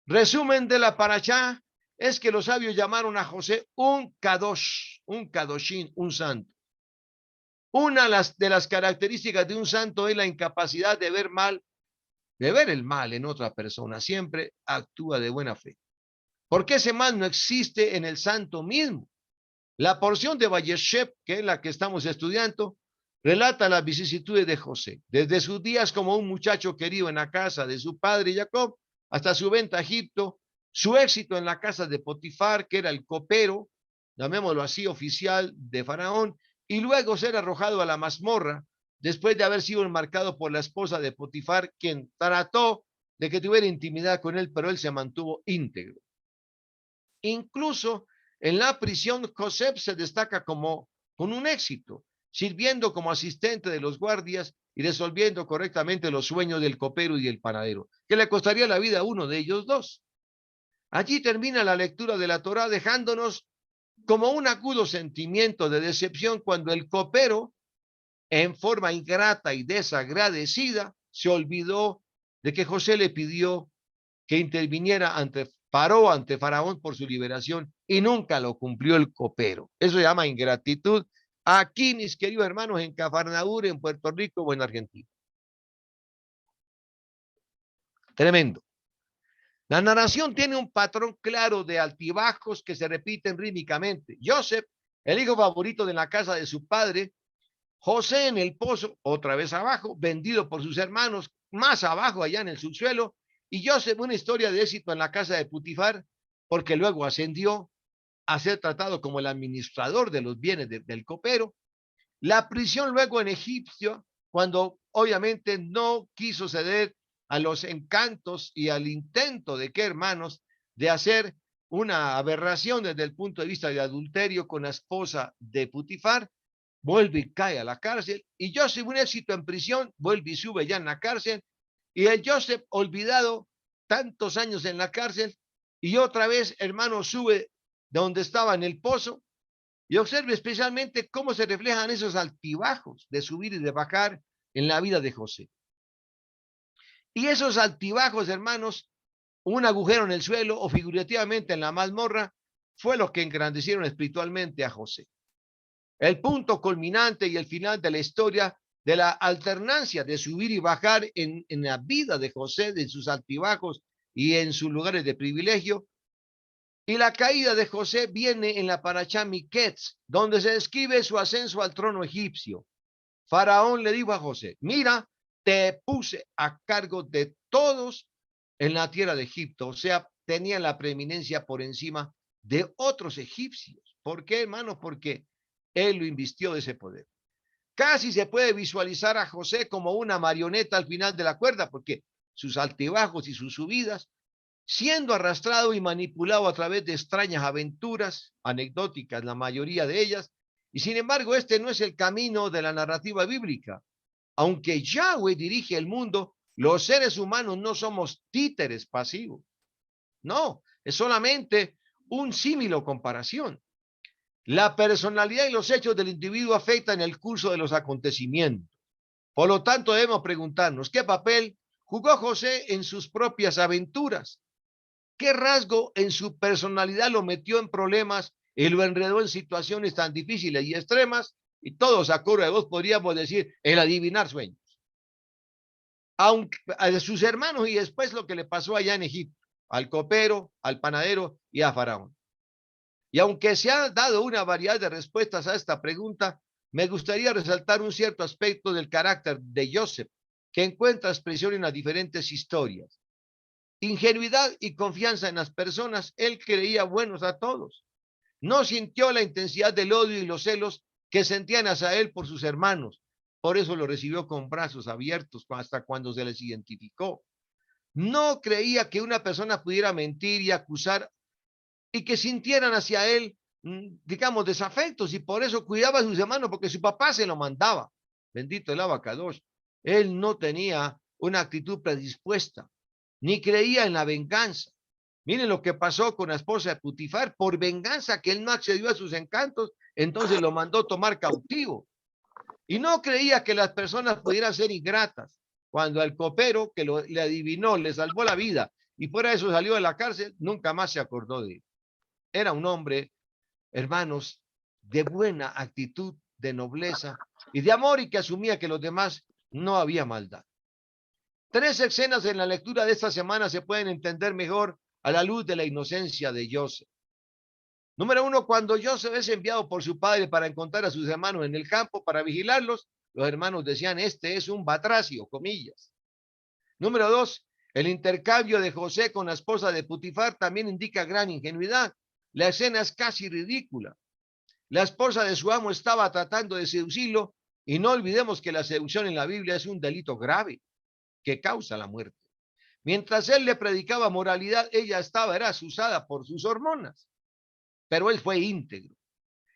A: Resumen de la parashá es que los sabios llamaron a José un kadosh, un kadoshin, un santo. Una de las características de un santo es la incapacidad de ver mal, de ver el mal en otra persona. Siempre actúa de buena fe. Porque ese mal no existe en el santo mismo. La porción de Vayeshep, que es la que estamos estudiando, relata las vicisitudes de José, desde sus días como un muchacho querido en la casa de su padre Jacob, hasta su venta a Egipto, su éxito en la casa de Potifar, que era el copero, llamémoslo así, oficial de Faraón, y luego ser arrojado a la mazmorra, después de haber sido enmarcado por la esposa de Potifar, quien trató de que tuviera intimidad con él, pero él se mantuvo íntegro. Incluso en la prisión, José se destaca como con un éxito, sirviendo como asistente de los guardias y resolviendo correctamente los sueños del copero y del panadero, que le costaría la vida a uno de ellos dos. Allí termina la lectura de la Torá, dejándonos como un agudo sentimiento de decepción cuando el copero, en forma ingrata y desagradecida, se olvidó de que José le pidió que interviniera paró ante Faraón por su liberación y nunca lo cumplió el copero. Eso se llama ingratitud. Aquí, mis queridos hermanos, en Cafarnaúr, en Puerto Rico o en Argentina. Tremendo. La narración tiene un patrón claro de altibajos que se repiten rítmicamente. Joseph, el hijo favorito de la casa de su padre, José en el pozo, otra vez abajo, vendido por sus hermanos, más abajo allá en el subsuelo, y Joseph una historia de éxito en la casa de Putifar, porque luego ascendió a ser tratado como el administrador de los bienes del copero. La prisión luego en Egipcio, cuando obviamente no quiso ceder a los encantos y al intento de que hermanos de hacer una aberración desde el punto de vista de adulterio con la esposa de Putifar, vuelve y cae a la cárcel, y Joseph, un éxito en prisión, vuelve y sube ya en la cárcel, y el Joseph olvidado tantos años en la cárcel, y otra vez, hermano, sube de donde estaba en el pozo, y observe especialmente cómo se reflejan esos altibajos de subir y de bajar en la vida de José. Y esos altibajos, hermanos, un agujero en el suelo o figurativamente en la mazmorra, fue lo que engrandecieron espiritualmente a José. El punto culminante y el final de la historia de la alternancia de subir y bajar en la vida de José, de sus altibajos y en sus lugares de privilegio. Y la caída de José viene en la Parashá Miketz, donde se describe su ascenso al trono egipcio. Faraón le dijo a José, mira, te puse a cargo de todos en la tierra de Egipto. O sea, tenía la preeminencia por encima de otros egipcios. ¿Por qué, hermano? Porque él lo invistió de ese poder. Casi se puede visualizar a José como una marioneta al final de la cuerda, porque sus altibajos y sus subidas, siendo arrastrado y manipulado a través de extrañas aventuras, anecdóticas la mayoría de ellas, y sin embargo este no es el camino de la narrativa bíblica. Aunque Yahweh dirige el mundo, los seres humanos no somos títeres pasivos. No, es solamente un símil o comparación. La personalidad y los hechos del individuo afectan el curso de los acontecimientos. Por lo tanto, debemos preguntarnos, ¿qué papel jugó José en sus propias aventuras? ¿Qué rasgo en su personalidad lo metió en problemas y lo enredó en situaciones tan difíciles y extremas? Y todos a coro de voz podríamos decir el adivinar sueños. Aunque a sus hermanos y después lo que le pasó allá en Egipto, al copero, al panadero y a Faraón. Y aunque se ha dado una variedad de respuestas a esta pregunta, me gustaría resaltar un cierto aspecto del carácter de Joseph que encuentra expresión en las diferentes historias. Ingenuidad y confianza en las personas, él creía buenos a todos. No sintió la intensidad del odio y los celos que sentían hacia él por sus hermanos. Por eso lo recibió con brazos abiertos hasta cuando se les identificó. No creía que una persona pudiera mentir y acusar y que sintieran hacia él, digamos, desafectos, y por eso cuidaba a sus hermanos, porque su papá se lo mandaba. Bendito el abacadosh. Él no tenía una actitud predispuesta, ni creía en la venganza. Miren lo que pasó con la esposa de Putifar, por venganza que él no accedió a sus encantos, entonces lo mandó tomar cautivo. Y no creía que las personas pudieran ser ingratas. Cuando el copero que le adivinó, le salvó la vida, y fuera de eso salió de la cárcel, nunca más se acordó de él. Era un hombre, hermanos, de buena actitud, de nobleza y de amor, y que asumía que los demás no había maldad. Tres escenas en la lectura de esta semana se pueden entender mejor a la luz de la inocencia de Joseph. Número uno, cuando Joseph es enviado por su padre para encontrar a sus hermanos en el campo para vigilarlos, los hermanos decían, este es un batracio, comillas. Número dos, el intercambio de José con la esposa de Putifar también indica gran ingenuidad. La escena es casi ridícula. La esposa de su amo estaba tratando de seducirlo, y no olvidemos que la seducción en la Biblia es un delito grave que causa la muerte. Mientras él le predicaba moralidad, ella era asusada por sus hormonas, pero él fue íntegro.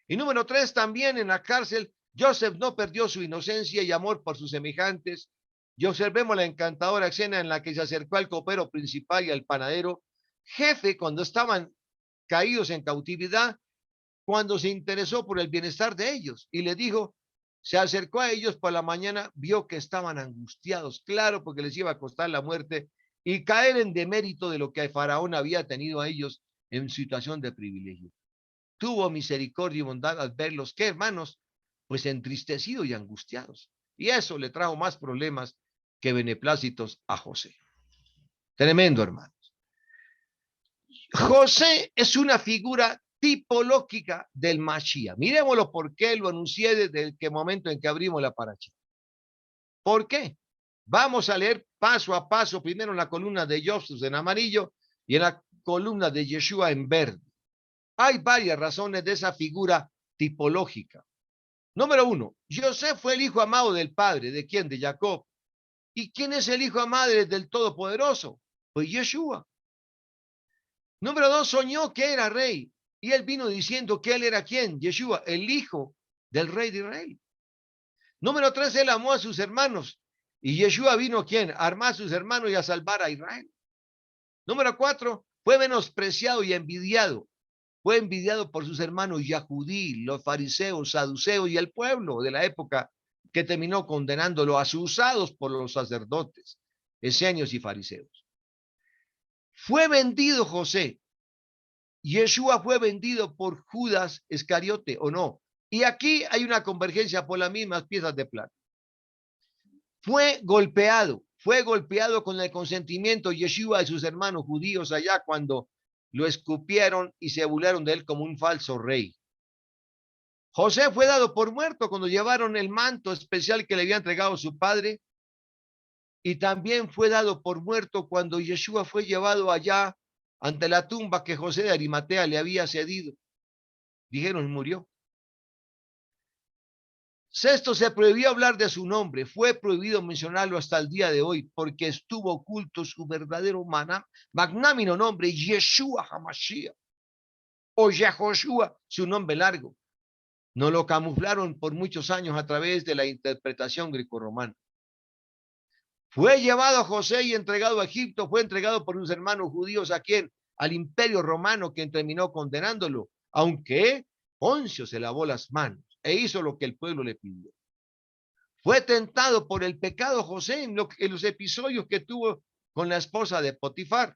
A: Y número tres, también en la cárcel, Joseph no perdió su inocencia y amor por sus semejantes. Y observemos la encantadora escena en la que se acercó al copero principal y al panadero jefe cuando estaban caídos en cautividad, cuando se interesó por el bienestar de ellos y le dijo, se acercó a ellos por la mañana, vio que estaban angustiados, claro, porque les iba a costar la muerte y caer en demérito de lo que el faraón había tenido a ellos en situación de privilegio. Tuvo misericordia y bondad al verlos, que hermanos, pues entristecidos y angustiados. Y eso le trajo más problemas que beneplácitos a José. Tremendo, hermanos. José es una figura tipológica del Mashiach. Miremoslo por qué lo anuncié desde el momento en que abrimos la paracha. ¿Por qué? Vamos a leer paso a paso, primero en la columna de Joseph en amarillo y en la columna de Yeshua en verde. Hay varias razones de esa figura tipológica. Número uno, José fue el hijo amado del padre. ¿De quién? De Jacob. ¿Y quién es el hijo amado del Todopoderoso? Pues Yeshua. Número dos, soñó que era rey. Y él vino diciendo que él era ¿quién? Yeshua, el hijo del rey de Israel. Número tres, él amó a sus hermanos. Y Yeshua vino ¿quién? A armar a sus hermanos y a salvar a Israel. Número cuatro, fue menospreciado y envidiado. Fue envidiado por sus hermanos Yahudí, los fariseos, saduceos y el pueblo de la época, que terminó condenándolo a sus usados por los sacerdotes, esenios y fariseos. Fue vendido José. Yeshua fue vendido por Judas Iscariote, ¿o no? Y aquí hay una convergencia por las mismas piezas de plata. Fue golpeado con el consentimiento de Yeshua y sus hermanos judíos allá cuando lo escupieron y se burlaron de él como un falso rey. José fue dado por muerto cuando llevaron el manto especial que le había entregado su padre, y también fue dado por muerto cuando Yeshua fue llevado allá ante la tumba que José de Arimatea le había cedido. Dijeron, murió. Sexto, se prohibió hablar de su nombre. Fue prohibido mencionarlo hasta el día de hoy porque estuvo oculto su verdadero magnánimo nombre, Yeshua HaMashiach, o Yahoshua, su nombre largo. No lo camuflaron por muchos años a través de la interpretación grecorromana. Fue llevado a José y entregado a Egipto. Fue entregado por sus hermanos judíos a quién? Al imperio romano, quien terminó condenándolo, aunque Poncio se lavó las manos e hizo lo que el pueblo le pidió. Fue tentado por el pecado José en los episodios que tuvo con la esposa de Potifar.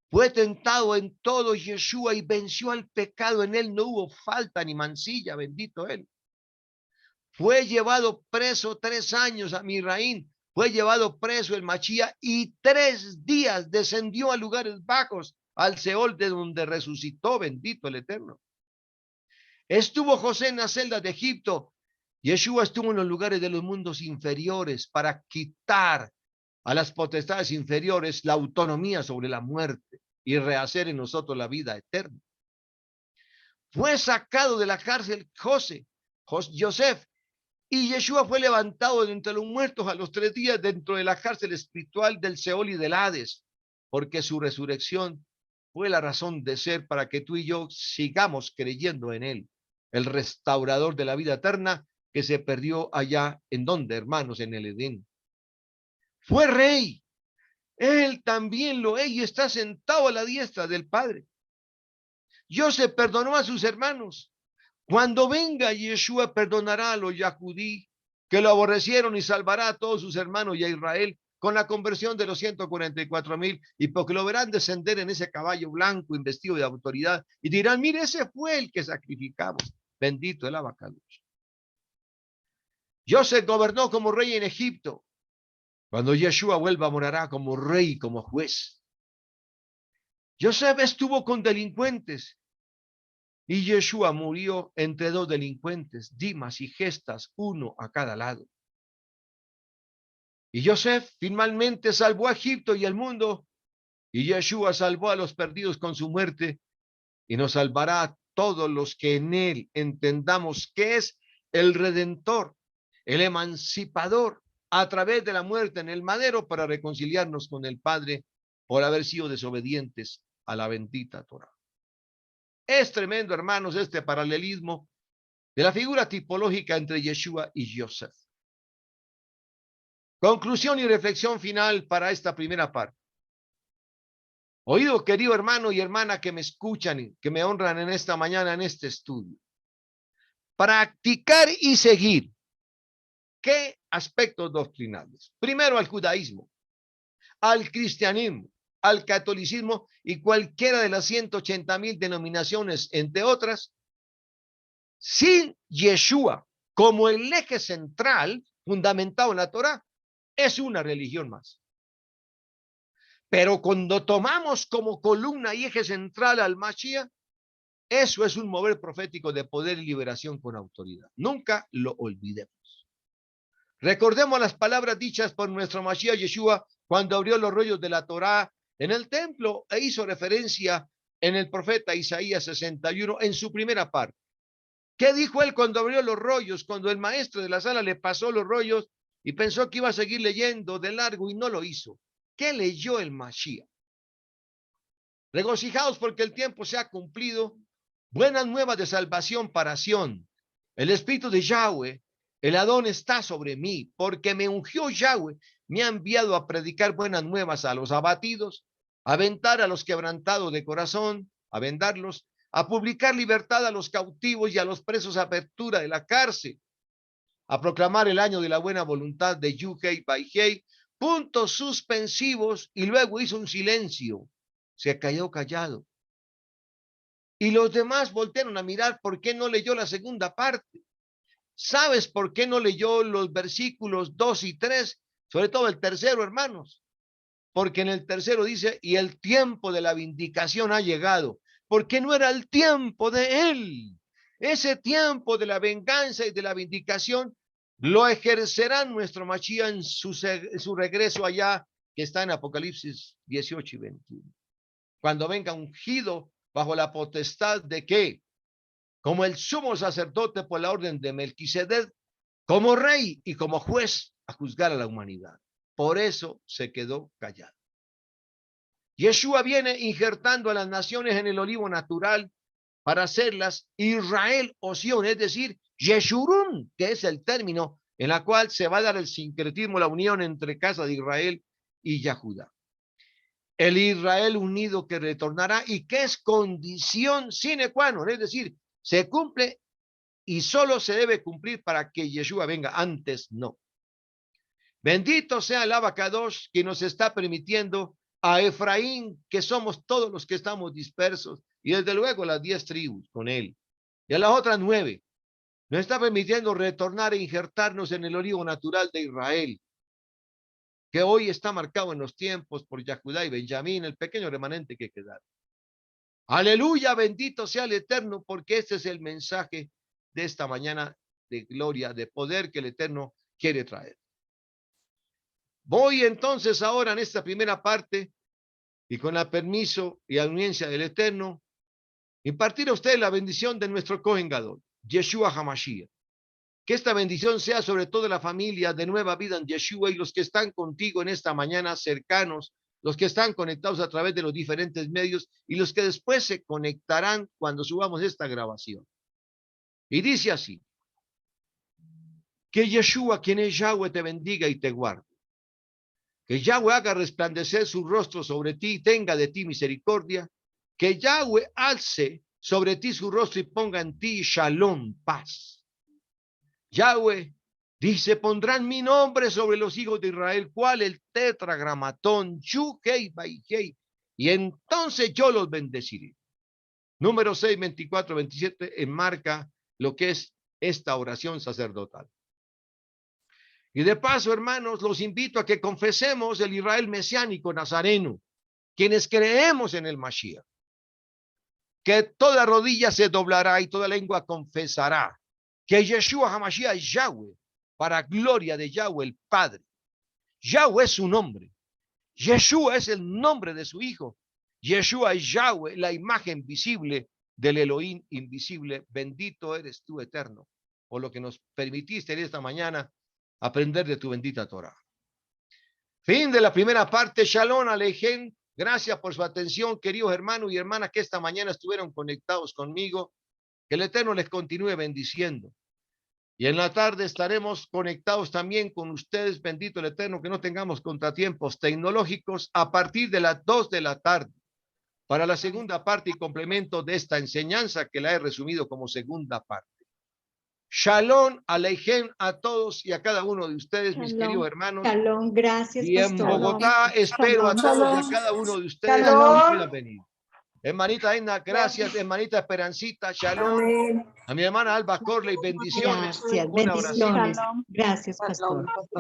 A: Fue tentado en todo Yeshua y venció al pecado. En él no hubo falta ni mancilla, bendito él. Fue llevado preso 3 años a Misraín. Fue llevado preso el Machía y 3 días descendió a lugares bajos, al Seol, de donde resucitó, bendito el Eterno. Estuvo José en la celda de Egipto. Yeshua estuvo en los lugares de los mundos inferiores para quitar a las potestades inferiores la autonomía sobre la muerte y rehacer en nosotros la vida eterna. Fue sacado de la cárcel Joseph, y Yeshua fue levantado de entre los muertos a los 3 días dentro de la cárcel espiritual del Seol y del Hades, porque su resurrección fue la razón de ser para que tú y yo sigamos creyendo en él, el restaurador de la vida eterna que se perdió allá, ¿en donde, hermanos? En el Edén. Fue rey. Él también lo es y está sentado a la diestra del Padre. José perdonó a sus hermanos. Cuando venga Yeshua, perdonará a los Yahudí que lo aborrecieron y salvará a todos sus hermanos y a Israel con la conversión de los 144,000, y porque lo verán descender en ese caballo blanco investido de autoridad y dirán: mire, ese fue el que sacrificamos. Bendito el Abacados. José gobernó como rey en Egipto. Cuando Yeshua vuelva, morará como rey y como juez. José estuvo con delincuentes y Yeshua murió entre 2 delincuentes, Dimas y Gestas, uno a cada lado. Y José finalmente salvó a Egipto y el mundo, y Yeshua salvó a los perdidos con su muerte, y nos salvará a todos los que en él entendamos que es el Redentor, el emancipador, a través de la muerte en el madero para reconciliarnos con el Padre por haber sido desobedientes a la bendita Torá. Es tremendo, hermanos, este paralelismo de la figura tipológica entre Yeshua y Joseph. Conclusión y reflexión final para esta primera parte. Oído, querido hermano y hermana que me escuchan y que me honran en esta mañana en este estudio. Practicar y seguir. ¿Qué aspectos doctrinales? Primero, al judaísmo, al cristianismo, al catolicismo y cualquiera de las 180,000 denominaciones, entre otras, sin Yeshua como el eje central fundamentado en la Torá, es una religión más. Pero cuando tomamos como columna y eje central al Mashiach, eso es un mover profético de poder y liberación con autoridad. Nunca lo olvidemos. Recordemos las palabras dichas por nuestro Mashiach Yeshua cuando abrió los rollos de la Torá en el templo e hizo referencia en el profeta Isaías 61 en su primera parte. ¿Qué dijo él cuando abrió los rollos? Cuando el maestro de la sala le pasó los rollos y pensó que iba a seguir leyendo de largo y no lo hizo. ¿Qué leyó el Mashiach? Regocijaos porque el tiempo se ha cumplido. Buenas nuevas de salvación para Sión. El Espíritu de Yahweh, el Adón, está sobre mí, porque me ungió Yahweh, me ha enviado a predicar buenas nuevas a los abatidos, a aventar a los quebrantados de corazón, a vendarlos, a publicar libertad a los cautivos y a los presos, apertura de la cárcel, a proclamar el año de la buena voluntad de Yuhei Baihei, puntos suspensivos, y luego hizo un silencio, se cayó callado. Y los demás voltearon a mirar por qué no leyó la segunda parte. ¿Sabes por qué no leyó los versículos 2 y 3? Sobre todo el tercero, hermanos. Porque en el tercero dice: y el tiempo de la vindicación ha llegado. Porque no era el tiempo de él. Ese tiempo de la venganza y de la vindicación lo ejercerá nuestro Mashiach en su regreso allá, que está en Apocalipsis 18 y 21. Cuando venga ungido bajo la potestad de qué, como el sumo sacerdote por la orden de Melquisedec, como rey y como juez a juzgar a la humanidad. Por eso se quedó callado. Yeshua viene injertando a las naciones en el olivo natural para hacerlas Israel o Sion, es decir, Yeshurun, que es el término en la cual se va a dar el sincretismo, la unión entre casa de Israel y Yahudá. El Israel unido que retornará y que es condición sine qua non, es decir, se cumple y solo se debe cumplir para que Yeshua venga, antes no. Bendito sea el Abacadosh que nos está permitiendo a Efraín, que somos todos los que estamos dispersos, y desde luego las 10 tribus con él, y a las otras 9. Nos está permitiendo retornar e injertarnos en el olivo natural de Israel, que hoy está marcado en los tiempos por Yahudá y Benjamín, el pequeño remanente que queda. Aleluya, bendito sea el Eterno, porque este es el mensaje de esta mañana de gloria, de poder que el Eterno quiere traer. Voy entonces ahora en esta primera parte y con el permiso y anuencia del Eterno, impartir a usted la bendición de nuestro Cohen Gadol, Yeshua HaMashiach. Que esta bendición sea sobre toda la familia de Nueva Vida en Yeshua y los que están contigo en esta mañana cercanos, los que están conectados a través de los diferentes medios y los que después se conectarán cuando subamos esta grabación. Y dice así: que Yeshua, quien es Yahweh, te bendiga y te guarde. Que Yahweh haga resplandecer su rostro sobre ti y tenga de ti misericordia. Que Yahweh alce sobre ti su rostro y ponga en ti shalom, paz. Yahweh dice: pondrán mi nombre sobre los hijos de Israel, cual el tetragramatón, Yu-Hei, Bai-Hei, y entonces yo los bendeciré. Número 6, 24, 27 enmarca lo que es esta oración sacerdotal. Y de paso, hermanos, los invito a que confesemos el Israel mesiánico nazareno, quienes creemos en el Mashiach, que toda rodilla se doblará y toda lengua confesará que Yeshua HaMashiach es Yahweh, para gloria de Yahweh el Padre. Yahweh es su nombre. Yeshua es el nombre de su Hijo. Yeshua es Yahweh, la imagen visible del Elohim invisible. Bendito eres tú, Eterno, por lo que nos permitiste en esta mañana aprender de tu bendita Torah. Fin de la primera parte. Shalom Aleichem. Gracias por su atención, queridos hermanos y hermanas que esta mañana estuvieron conectados conmigo. Que el Eterno les continúe bendiciendo. Y en la tarde estaremos conectados también con ustedes, bendito el Eterno, que no tengamos contratiempos tecnológicos a partir de las 2 de la tarde para la segunda parte y complemento de esta enseñanza que la he resumido como segunda parte. Shalom Aleichem a todos y a cada uno de ustedes,
B: Shalom,
A: mis queridos hermanos.
B: Shalom, gracias,
A: y en
B: pastor.
A: Bogotá espero
B: Shalom,
A: a todos y a
B: shalom.
A: cada uno de ustedes
B: Shalom.
A: que puedan venir. Hermanita Aina, gracias. Hermanita Esperancita, shalom.
B: Amén.
A: A mi hermana Alba Corley, bendiciones.
B: Gracias,
A: Una oración.
B: bendiciones. Gracias, pastor.